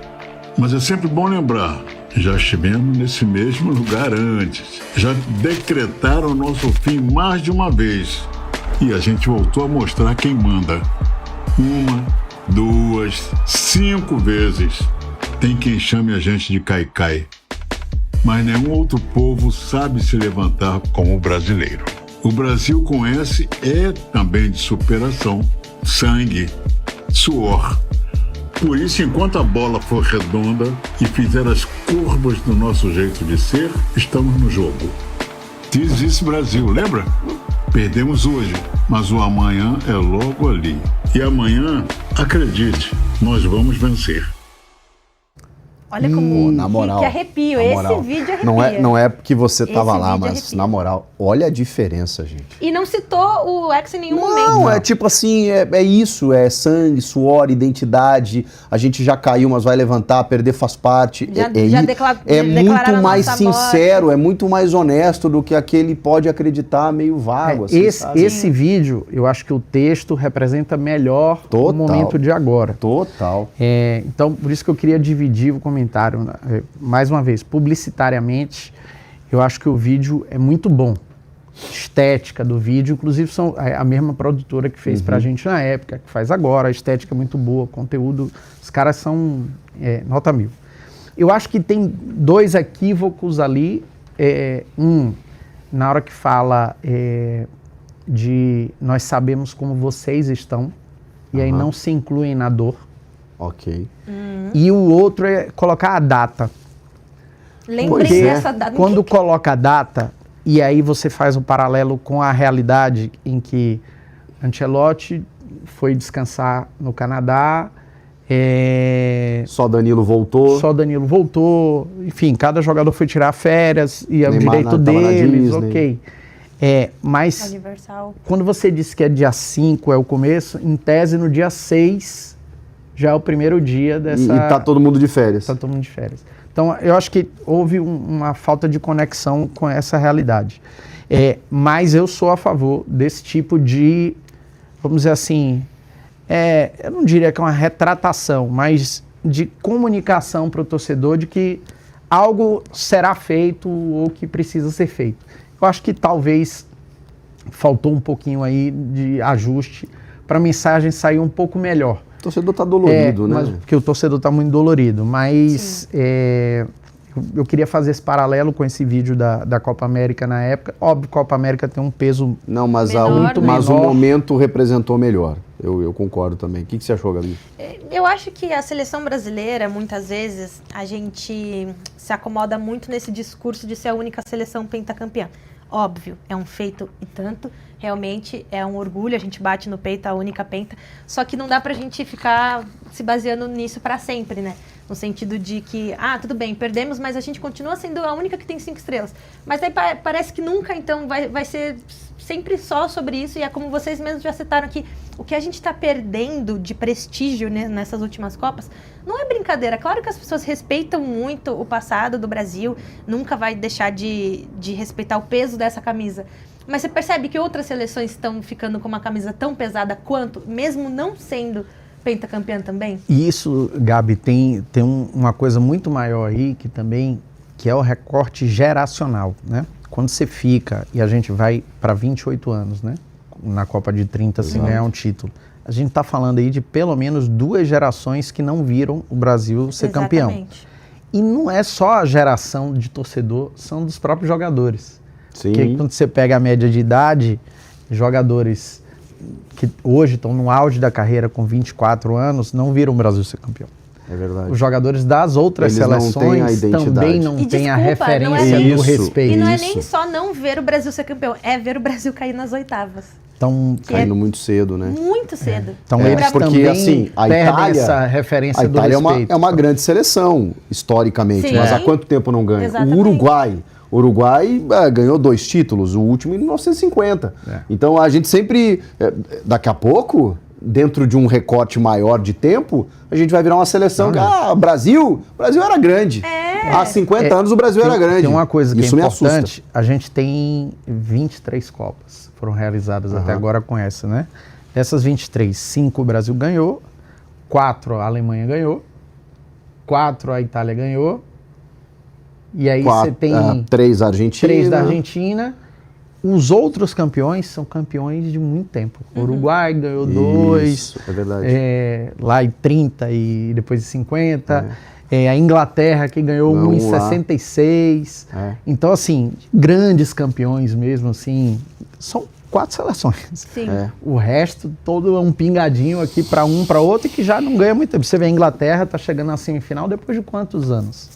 Mas é sempre bom lembrar, já estivemos nesse mesmo lugar antes. Já decretaram nosso fim mais de uma vez. E a gente voltou a mostrar quem manda. 1, 2, 5 vezes. Tem quem chame a gente de caicai. Mas nenhum outro povo sabe se levantar como o brasileiro. O Brasil com S é também de superação, sangue, suor. Por isso, enquanto a bola for redonda e fizer as curvas do nosso jeito de ser, estamos no jogo. Diz isso, Brasil, lembra? Perdemos hoje, mas o amanhã é logo ali. E amanhã, acredite, nós vamos vencer. Olha como na moral, que arrepio. Moral. Esse vídeo arrepia. Não é porque você estava lá, mas arrepia. na moral, olha a diferença, gente. E não citou o ex em nenhum momento. Não, é tipo assim, é isso, é sangue, suor, identidade, a gente já caiu, mas vai levantar, perder faz parte. É muito mais sincero, é muito mais honesto do que aquele pode acreditar meio vago. Assim, esse vídeo, eu acho que o texto representa melhor o momento de agora. Total. Então, por isso que eu queria dividir o comentário. Mais uma vez, publicitariamente, eu acho que o vídeo é muito bom. Estética do vídeo, inclusive são a mesma produtora que fez pra gente na época, que faz agora, a estética é muito boa, conteúdo, os caras são nota 1000. Eu acho que tem 2 equívocos ali, na hora que fala de nós sabemos como vocês estão, e aí não se incluem na dor. Ok. E o outro é colocar a data. Lembrei dessa data. Quando coloca a data, e aí você faz um paralelo com a realidade em que Ancelotti foi descansar no Canadá. Só Danilo voltou. Enfim, cada jogador foi tirar férias e é o direito deles, ok. Mas Universal. Quando você disse que é dia 5 é o começo, em tese no dia 6 já é o primeiro dia dessa... E tá todo mundo de férias. Tá todo mundo de férias. Então, eu acho que houve uma falta de conexão com essa realidade. Mas eu sou a favor desse tipo de, vamos dizer assim, eu não diria que é uma retratação, mas de comunicação para o torcedor de que algo será feito ou que precisa ser feito. Eu acho que talvez faltou um pouquinho aí de ajuste para a mensagem sair um pouco melhor. O torcedor está dolorido, né? Porque o torcedor está muito dolorido, mas eu queria fazer esse paralelo com esse vídeo da Copa América na época. Óbvio, Copa América tem um peso mas o momento representou melhor. Eu concordo também. O que você achou, Gabi? Eu acho que a seleção brasileira, muitas vezes, a gente se acomoda muito nesse discurso de ser a única seleção pentacampeã. Óbvio, é um feito e tanto, realmente é um orgulho, a gente bate no peito, a única penta, só que não dá pra gente ficar se baseando nisso pra sempre, né? No sentido de que, tudo bem, perdemos, mas a gente continua sendo a única que tem 5 estrelas. Mas aí parece que nunca, então, vai ser sempre só sobre isso, e é como vocês mesmos já citaram aqui, o que a gente está perdendo de prestígio, né, nessas últimas Copas, não é brincadeira. Claro que as pessoas respeitam muito o passado do Brasil, nunca vai deixar de respeitar o peso dessa camisa. Mas você percebe que outras seleções estão ficando com uma camisa tão pesada quanto, mesmo não sendo pentacampeã também? E isso, Gabi, tem uma coisa muito maior aí, que é o recorte geracional, né? Quando você fica, e a gente vai para 28 anos, né? Na Copa de 30, sem ganhar um título. A gente está falando aí de pelo menos 2 gerações que não viram o Brasil ser campeão. E não é só a geração de torcedor, são dos próprios jogadores. Sim. Porque quando você pega a média de idade, jogadores que hoje estão no auge da carreira com 24 anos, não viram o Brasil ser campeão. É verdade. Os jogadores das outras Eles não têm a seleções identidade. também não E têm a desculpa, não é referência nem- do Isso. respeito. E não é Isso. nem só não ver o Brasil ser campeão, é ver o Brasil cair nas oitavas. Então, Caindo muito cedo, né? Muito cedo. então É, eles porque, também assim, a perdem Itália- essa referência A do Itália respeito. é uma grande seleção, historicamente, Sim. mas há quanto tempo não ganha? Exatamente. O Uruguai ganhou 2 títulos, o último em 1950. É. Então a gente sempre, daqui a pouco, dentro de um recorte maior de tempo, a gente vai virar uma seleção que, Brasil era grande. Há 50 anos o Brasil era grande. Tem uma coisa que Isso é me assusta. importante, a gente tem 23 Copas, foram realizadas até agora com essa, né? Dessas 23, 5 o Brasil ganhou, 4 a Alemanha ganhou, 4 a Itália ganhou, e aí você tem 3 Argentina. 3 da Argentina. Os outros campeões são campeões de muito tempo. O Uruguai ganhou 2, Isso, é verdade. lá em 30 e depois em 50. A Inglaterra que ganhou um em Vamos lá. 66. É. Então, assim, grandes campeões mesmo, assim, são 4 seleções. Sim. É. O resto, todo é um pingadinho aqui para um, para outro, e que já não ganha muito tempo. Você vê a Inglaterra, tá chegando na semifinal depois de quantos anos?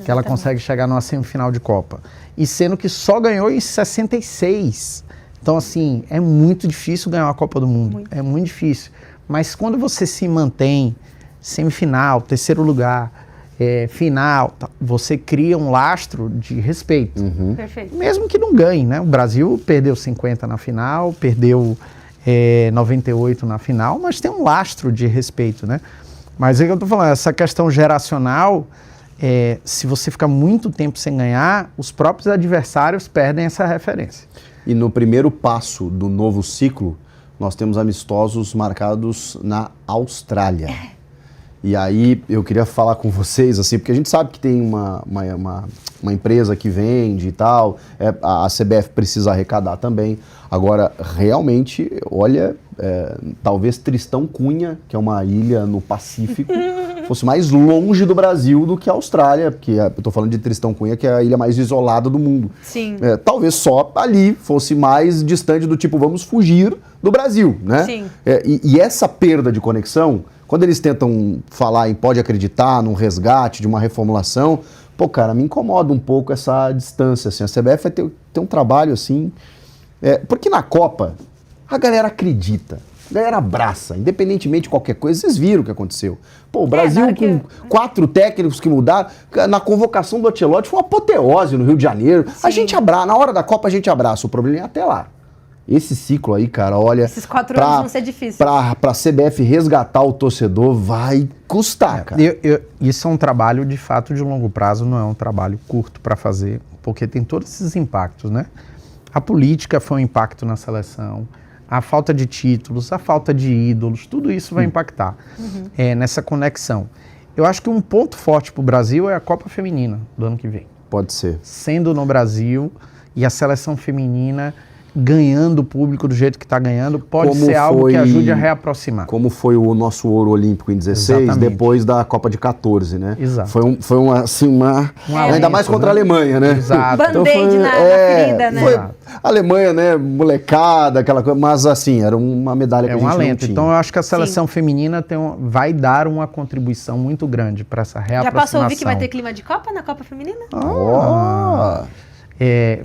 Que ela consegue chegar numa semifinal de Copa. E sendo que só ganhou em 66. Então, assim, é muito difícil ganhar uma Copa do Mundo. É muito difícil. Mas quando você se mantém semifinal, terceiro lugar, final, você cria um lastro de respeito. Perfeito. Mesmo que não ganhe, né? O Brasil perdeu 50 na final, perdeu 98 na final, mas tem um lastro de respeito, né? Mas é que eu tô falando, essa questão geracional, se você ficar muito tempo sem ganhar, os próprios adversários perdem essa referência. E no primeiro passo do novo ciclo, nós temos amistosos marcados na Austrália. E aí eu queria falar com vocês, assim, porque a gente sabe que tem uma empresa que vende e tal, a CBF precisa arrecadar também. Agora, realmente, olha, talvez Tristão Cunha, que é uma ilha no Pacífico, fosse mais longe do Brasil do que a Austrália, porque eu estou falando de Tristão Cunha, que é a ilha mais isolada do mundo. Sim. Talvez só ali fosse mais distante do tipo, vamos fugir do Brasil, né? Sim. E essa perda de conexão, quando eles tentam falar em pode acreditar, num resgate, de uma reformulação, pô, cara, me incomoda um pouco essa distância, assim. A CBF vai ter um trabalho, assim, porque na Copa, a galera acredita, a galera abraça, independentemente de qualquer coisa, vocês viram o que aconteceu. Pô, o Brasil na hora com 4 técnicos que mudaram, na convocação do Ancelotti foi uma apoteose no Rio de Janeiro. A gente abraça, na hora da Copa a gente abraça, o problema é até lá. Esse ciclo aí, cara, olha... Esses 4 anos vão ser difíceis. Pra CBF resgatar o torcedor vai custar, cara. Isso é um trabalho, de fato, de longo prazo, não é um trabalho curto para fazer, porque tem todos esses impactos, né? A política foi um impacto na seleção, a falta de títulos, a falta de ídolos, tudo isso vai impactar nessa conexão. Eu acho que um ponto forte para o Brasil é a Copa Feminina do ano que vem. Pode ser. Sendo no Brasil e a seleção feminina ganhando o público do jeito que está ganhando, pode ser algo que ajude a reaproximar. Como foi o nosso ouro olímpico em 16, Exatamente. depois da Copa de 14, né? Exato. Foi ainda mais alento, contra a né? Alemanha, né? Exato. Band-aid na ferida, né? Foi Exato. a Alemanha, né? Molecada, aquela coisa, mas assim, era uma medalha que a É gente um não alento. tinha. Então eu acho que a seleção feminina vai dar uma contribuição muito grande para essa Já reaproximação. passou a ouvir que vai ter clima de Copa na Copa Feminina? Ó,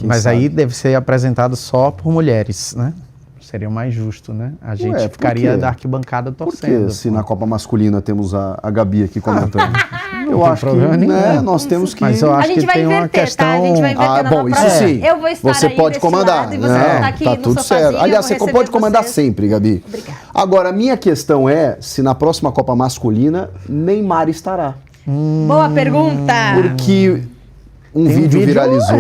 Mas sabe? aí deve ser apresentado só por mulheres, né? Seria o mais justo, né? A gente por ficaria quê? da arquibancada Porque torcendo. se na Copa masculina temos a Gabi aqui comentando. Eu tem acho que problema nenhum. nós temos que... Mas eu A acho gente que vai tem uma inverter, questão... tá? A gente vai inverter na bom, isso próxima. sim. Eu vou estar Você aí pode deste comandar. lado e você vai estar aqui tá no tudo sofazinho, certo. Aliás, eu você vou pode receber comandar vocês. sempre, Gabi. Obrigada. Agora, a minha questão é se na próxima Copa masculina, Neymar estará. Boa pergunta. Porque um Tem vídeo vídeo, viralizou,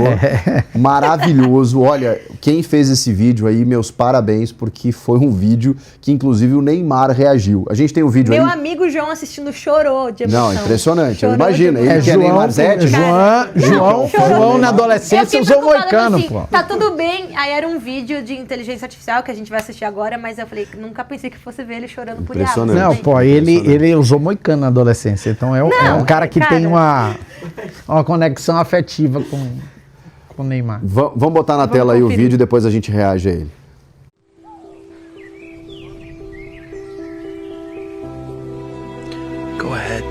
maravilhoso. Olha, quem fez esse vídeo aí, meus parabéns, porque foi um vídeo que inclusive o Neymar reagiu. A gente tem o vídeo Meu aí. amigo João assistindo chorou de emoção. Não, impressionante. Chorou Imagina, de ele que é João, Neymar Zete. Chorou. na Eu adolescência fiquei usou preocupada, moicano, assim, pô. tá tudo bem. Aí era um vídeo de inteligência artificial que a gente vai assistir agora, mas eu falei, nunca pensei que fosse ver ele chorando por Iago. Impressionante. Não, Gente. pô, ele usou moicano na adolescência. Então é um cara que cara. tem uma conexão afetiva com com o Neymar. Vamos botar na Vamos tela aí o conferir. vídeo e depois a gente reage a ele. Go ahead.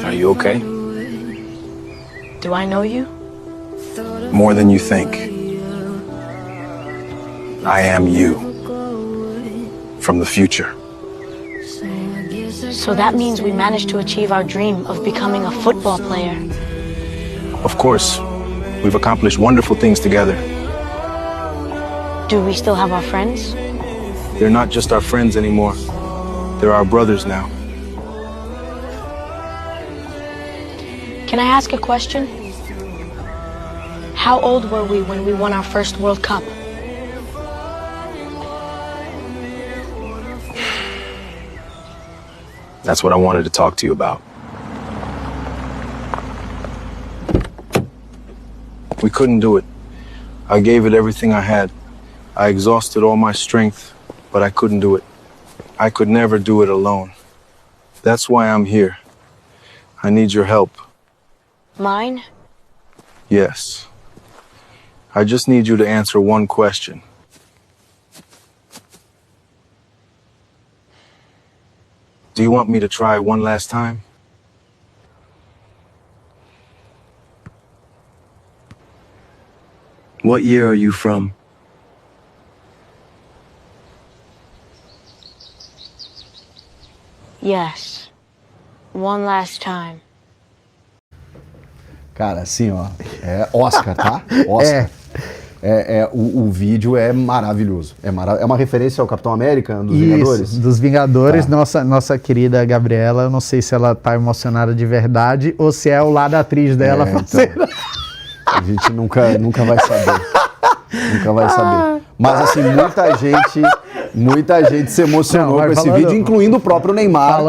Are you okay? Do I know you? More than you think. I am you. From the future. So that means we managed to achieve our dream of becoming a football player. Of course, we've accomplished wonderful things together. Do we still have our friends? They're not just our friends anymore. They're our brothers now. Can I ask a question? How old were we when we won our first World Cup? That's what I wanted to talk to you about. We couldn't do it. I gave it everything I had. I exhausted all my strength, but I couldn't do it. I could never do it alone. That's why I'm here. I need your help. Mine? Yes. I just need you to answer one question. Do you want me to try one last time? What year are you from? Yes. One last time. Cara, assim, ó, é Oscar, tá? Oscar. O vídeo é maravilhoso. É uma referência ao Capitão América, dos Vingadores? Isso, dos Vingadores. Tá. Nossa querida Gabriela, eu não sei se ela tá emocionada de verdade ou se é o lado atriz dela fazendo. Então, a gente nunca vai saber. Nunca vai saber. Mas, assim, muita gente se emocionou com esse vídeo, incluindo o próprio Neymar,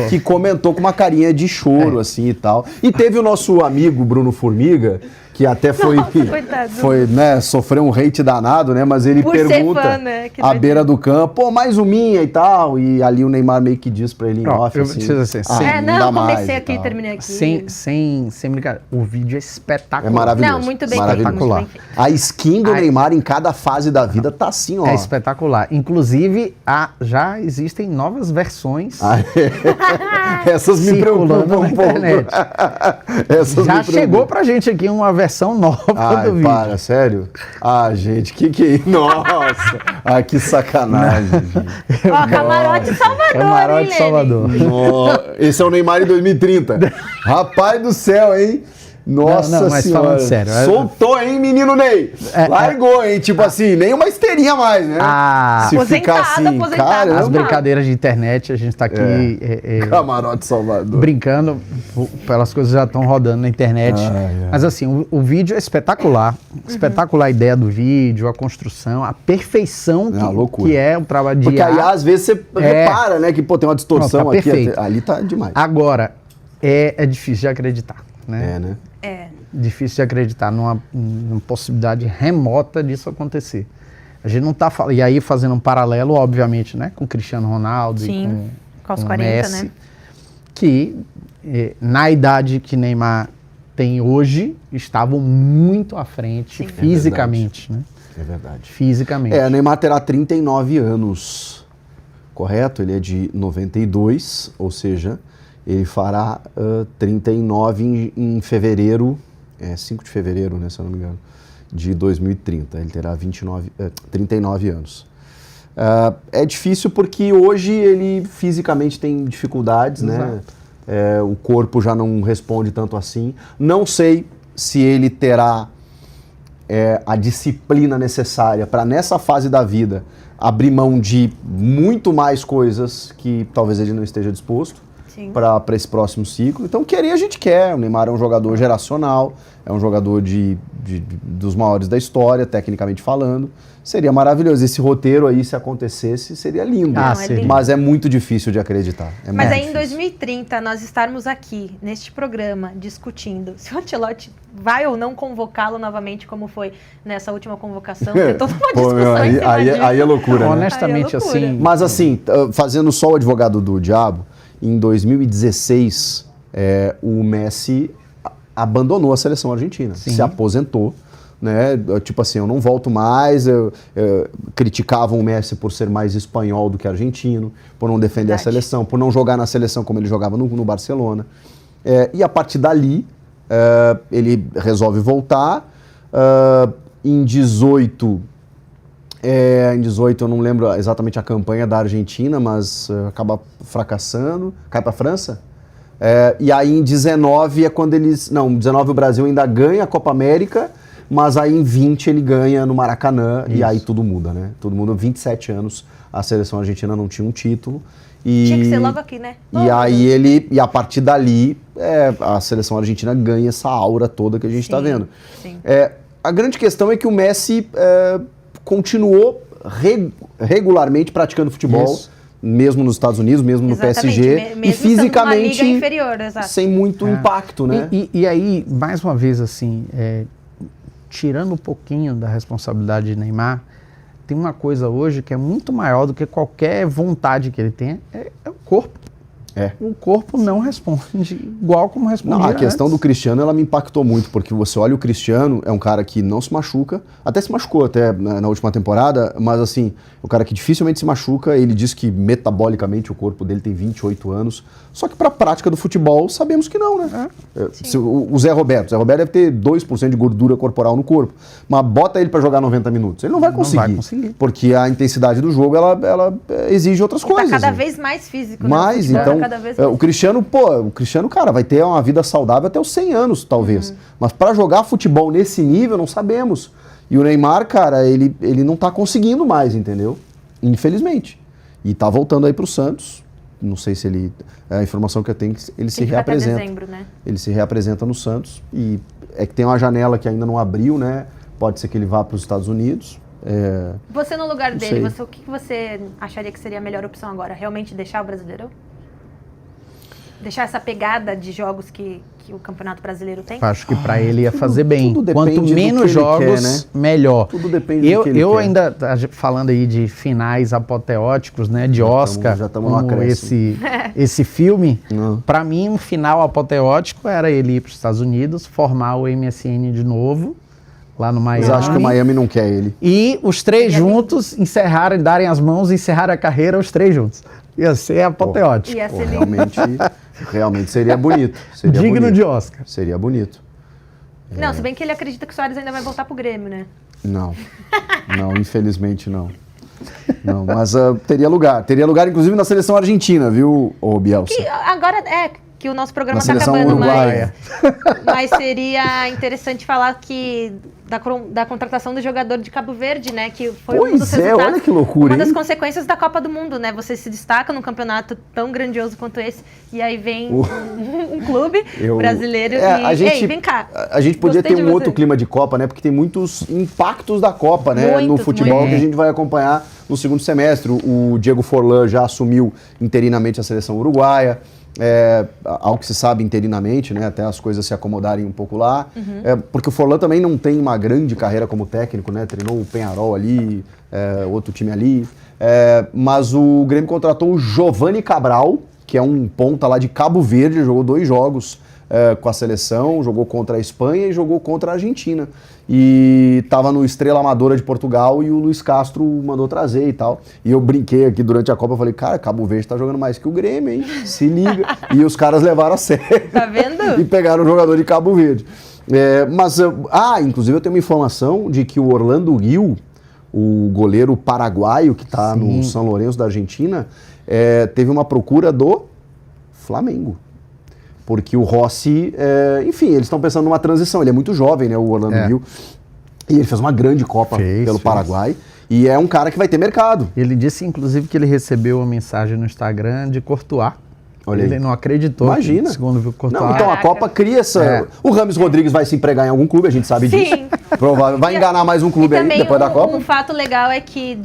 que comentou com uma carinha de choro, assim, e tal. E teve o nosso amigo Bruno Formiga, que até foi, né, sofreu um hate danado, né, mas ele pergunta fã, né, à beira do campo, pô, mais uminha e tal, e ali o Neymar meio que diz pra ele em off, assim, comecei aqui e terminei aqui. Sem brincar, o vídeo é espetacular. É maravilhoso. Não, muito bem espetacular. Muito bem feito. A skin do Neymar em cada fase da vida tá assim, ó. É espetacular. Inclusive, já existem novas versões Essas me preocupam na um internet. Essas já chegou pra gente aqui uma versão nova do vídeo. Para, sério? Ah, gente, que é isso? Nossa! Ah, que sacanagem, gente. Ó, Camarote Salvador, Camarote hein, Salvador. Esse é o Neymar em 2030. Rapaz do céu, hein? Nossa não, mas senhora. falando sério. Soltou, hein, menino Ney? Largou, hein? Tipo assim, nem uma esteirinha mais, né? Se ficar assim, caramba. As brincadeiras de internet, a gente tá aqui... Camarote Salvador. Brincando, pelas coisas já estão rodando na internet. Mas assim, o vídeo é espetacular. Espetacular a ideia do vídeo, a construção, a perfeição que é o trabalho de Porque aí, às vezes, você repara, né? Que, pô, tem uma distorção tá aqui. perfeito. Ali tá demais. Agora, é difícil de acreditar, né? Né? Difícil de acreditar numa possibilidade remota disso acontecer. A gente não tá falando... E aí, fazendo um paralelo, obviamente, né? Com o Cristiano Ronaldo e com os o 40, Messi, né? Que, na idade que Neymar tem hoje, estavam muito à frente fisicamente, né? É verdade. Fisicamente. Neymar terá 39 anos, correto? Ele é de 92, ou seja, ele fará 39 em fevereiro, 5 de fevereiro, né, se eu não me engano, de 2030. Ele terá 39 anos. É difícil porque hoje ele fisicamente tem dificuldades, né? O corpo já não responde tanto assim. Não sei se ele terá a disciplina necessária para, nessa fase da vida, abrir mão de muito mais coisas que talvez ele não esteja disposto. Sim. para esse próximo ciclo. Então, querer a gente quer. O Neymar é um jogador geracional, é um jogador dos maiores da história, tecnicamente falando. Seria maravilhoso. Esse roteiro aí, se acontecesse, seria lindo. Não, é lindo. Mas é muito difícil de acreditar. Mas aí em difícil. 2030 nós estarmos aqui, neste programa, discutindo se o Ancelotti vai ou não convocá-lo novamente, como foi nessa última convocação. Tem toda uma Pô, discussão meu, em cima aí disso. é loucura, né? Honestamente, Aí é loucura. assim... Mas assim, fazendo só o advogado do diabo, em 2016, o Messi abandonou a seleção argentina, se aposentou, né? Tipo assim, eu não volto mais. Criticavam o Messi por ser mais espanhol do que argentino, por não defender a seleção, por não jogar na seleção como ele jogava no Barcelona. E a partir dali, ele resolve voltar. Em 18 eu não lembro exatamente a campanha da Argentina, mas acaba fracassando, cai para a França. E aí em 19 é quando eles... Não, em 19 o Brasil ainda ganha a Copa América, mas aí em 20 ele ganha no Maracanã. Isso. E aí tudo muda, né? Todo mundo, 27 anos, a seleção argentina não tinha um título. Tinha que ser logo aqui, né? E a partir dali, a seleção argentina ganha essa aura toda que a gente está vendo. Sim. A grande questão é que o Messi continuou regularmente praticando futebol. Isso. Mesmo nos Estados Unidos, mesmo no PSG, mesmo e fisicamente liga inferior, exato. sem muito impacto, né? E aí, mais uma vez, assim, tirando um pouquinho da responsabilidade de Neymar, tem uma coisa hoje que é muito maior do que qualquer vontade que ele tenha, é o corpo. O corpo não responde igual como respondia A questão antes. do Cristiano, ela me impactou muito, porque você olha o Cristiano, é um cara que não se machuca, até se machucou na última temporada, mas assim, é um cara que dificilmente se machuca, ele diz que metabolicamente o corpo dele tem 28 anos, só que para a prática do futebol sabemos que não, né? O Zé Roberto deve ter 2% de gordura corporal no corpo, mas bota ele para jogar 90 minutos, ele não vai conseguir, porque a intensidade do jogo, ela exige outras coisas. Tá cada vez mais físico, mais, né? então, o Cristiano, cara, vai ter uma vida saudável até os 100 anos, talvez. Mas para jogar futebol nesse nível, não sabemos. E o Neymar, cara, ele não tá conseguindo mais, entendeu? Infelizmente. E tá voltando aí pro Santos. Não sei se ele... A informação que eu tenho é que ele se reapresenta. Até dezembro, né? Ele se reapresenta no Santos. E é que tem uma janela que ainda não abriu, né? Pode ser que ele vá para os Estados Unidos. Você no lugar dele, o que você acharia que seria a melhor opção agora? Realmente deixar o Brasileirão? Deixar essa pegada de jogos que o Campeonato Brasileiro tem? Acho que para ele ia fazer bem. Tudo Quanto menos jogos, quer, né? Melhor. Tudo depende do que ele quer. Eu ainda, falando aí de finais apoteóticos, né, de Oscar, já estamos como esse filme, para mim um final apoteótico era ele ir para os Estados Unidos, formar o MSN de novo, lá no Miami. Mas acho que o Miami não quer ele. E os três juntos darem as mãos e encerrarem a carreira, os três juntos. Ia ser apoteótico. Ia ser realmente seria bonito. Digno de Oscar. Seria bonito. Não, se bem que ele acredita que o Soares ainda vai voltar pro Grêmio, né? Não, infelizmente não. Não, mas teria lugar. Teria lugar, inclusive, na seleção argentina, viu, Bielsa? Que agora que o nosso programa está acabando, uruguaia. Mas seria interessante falar que da contratação do jogador de Cabo Verde, né? Que foi um dos resultados, olha que loucura, uma das consequências da Copa do Mundo, né? Você se destaca num campeonato tão grandioso quanto esse, e aí vem um clube brasileiro ei, vem cá. A gente podia ter um outro clima de Copa, né? Porque tem muitos impactos da Copa, né? No futebol que a gente vai acompanhar no segundo semestre. O Diego Forlán já assumiu interinamente a seleção uruguaia. Ao que se sabe interinamente, né, até as coisas se acomodarem um pouco lá, porque o Forlán também não tem uma grande carreira como técnico, né, treinou o Peñarol ali, outro time ali, mas o Grêmio contratou o Giovani Cabral, que é um ponta lá de Cabo Verde, jogou 2 jogos com a seleção, jogou contra a Espanha e jogou contra a Argentina. E estava no Estrela Amadora de Portugal e o Luiz Castro mandou trazer e tal. E eu brinquei aqui durante a Copa, eu falei, cara, Cabo Verde tá jogando mais que o Grêmio, hein? Se liga. E os caras levaram a sério. Tá vendo? E pegaram o jogador de Cabo Verde. Inclusive eu tenho uma informação de que o Orlando Gil, o goleiro paraguaio que está no São Lourenço da Argentina, teve uma procura do Flamengo. Porque o Rossi, enfim, eles estão pensando numa transição. Ele é muito jovem, né, o Orlando Gil. E ele fez uma grande Copa pelo Paraguai. E é um cara que vai ter mercado. Ele disse, inclusive, que ele recebeu uma mensagem no Instagram de Courtois. Olha aí. Ele não acreditou. Imagina. Segundo viu Courtois. Não, então a Caraca. Copa cria essa... É. O Rames Rodrigues vai se empregar em algum clube, a gente sabe disso. Sim. Provável. Vai enganar mais um clube E aí também depois da Copa. um fato legal é que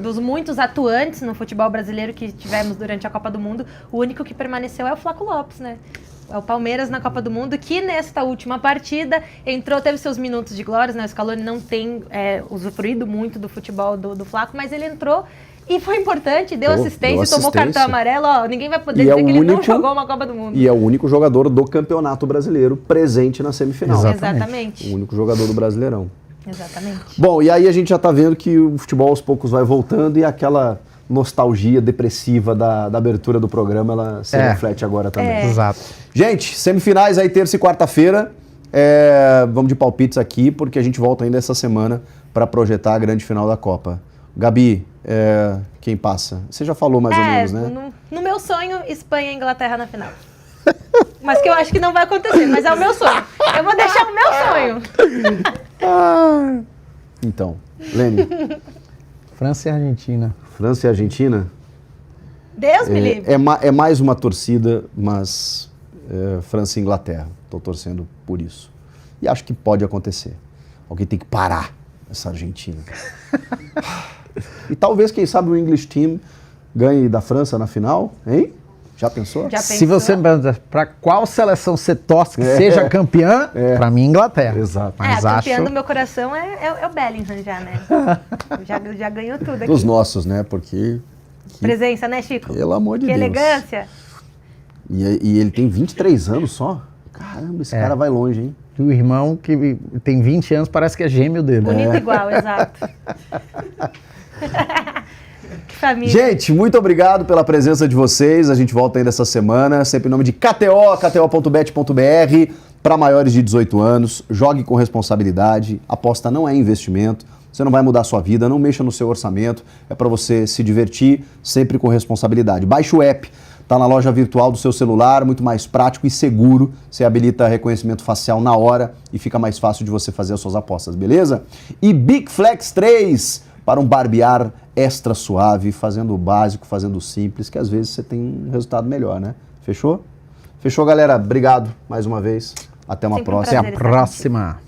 dos muitos atuantes no futebol brasileiro que tivemos durante a Copa do Mundo, o único que permaneceu é o Flaco Lopes, né? É o Palmeiras na Copa do Mundo, que nesta última partida entrou, teve seus minutos de glória, né? O Scaloni não tem usufruído muito do futebol do Flaco, mas ele entrou e foi importante, deu assistência, tomou cartão amarelo, ó, ninguém vai poder dizer que ele não jogou uma Copa do Mundo. E é o único jogador do Campeonato Brasileiro presente na semifinal. Exatamente. O único jogador do Brasileirão. Exatamente. Bom, e aí a gente já tá vendo que o futebol aos poucos vai voltando e aquela nostalgia depressiva da abertura do programa, ela se reflete agora também. Exato. Gente, semifinais aí terça e quarta-feira. Vamos de palpites aqui, porque a gente volta ainda essa semana para projetar a grande final da Copa. Gabi, quem passa? Você já falou mais ou menos, né? No meu sonho, Espanha e Inglaterra na final. Mas que eu acho que não vai acontecer, mas é o meu sonho. Eu vou deixar o meu sonho. Então, Lene. França e Argentina. França e Argentina? Deus me livre. É mais uma torcida, mas França e Inglaterra. Estou torcendo por isso. E acho que pode acontecer. Alguém tem que parar essa Argentina. E talvez, quem sabe, o English Team ganhe da França na final, hein? Já pensou? Já Se você me perguntar para qual seleção você torce que seja campeã, para mim, Inglaterra. Exato. Mas a campeã do meu coração é o Bellingham já, né? já ganhou tudo aqui. Dos nossos, né? Porque... Presença, né, Chico? Pelo amor de que Deus. Elegância. E ele tem 23 anos só? Caramba, esse cara vai longe, hein? E o irmão que tem 20 anos parece que é gêmeo dele. Bonito igual, exato. Que família. Gente, muito obrigado pela presença de vocês. A gente volta ainda essa semana, sempre em nome de KTO, kto.bet.br, para maiores de 18 anos. Jogue com responsabilidade. Aposta não é investimento. Você não vai mudar a sua vida, não mexa no seu orçamento. É para você se divertir, sempre com responsabilidade. Baixe o app, está na loja virtual do seu celular, muito mais prático e seguro. Você habilita reconhecimento facial na hora e fica mais fácil de você fazer as suas apostas, beleza? E Big Flex 3, para um barbear extra suave, fazendo o básico, fazendo o simples, que às vezes você tem um resultado melhor, né? Fechou? Fechou, galera? Obrigado mais uma vez. Até uma Sempre um próxima. Até a próxima.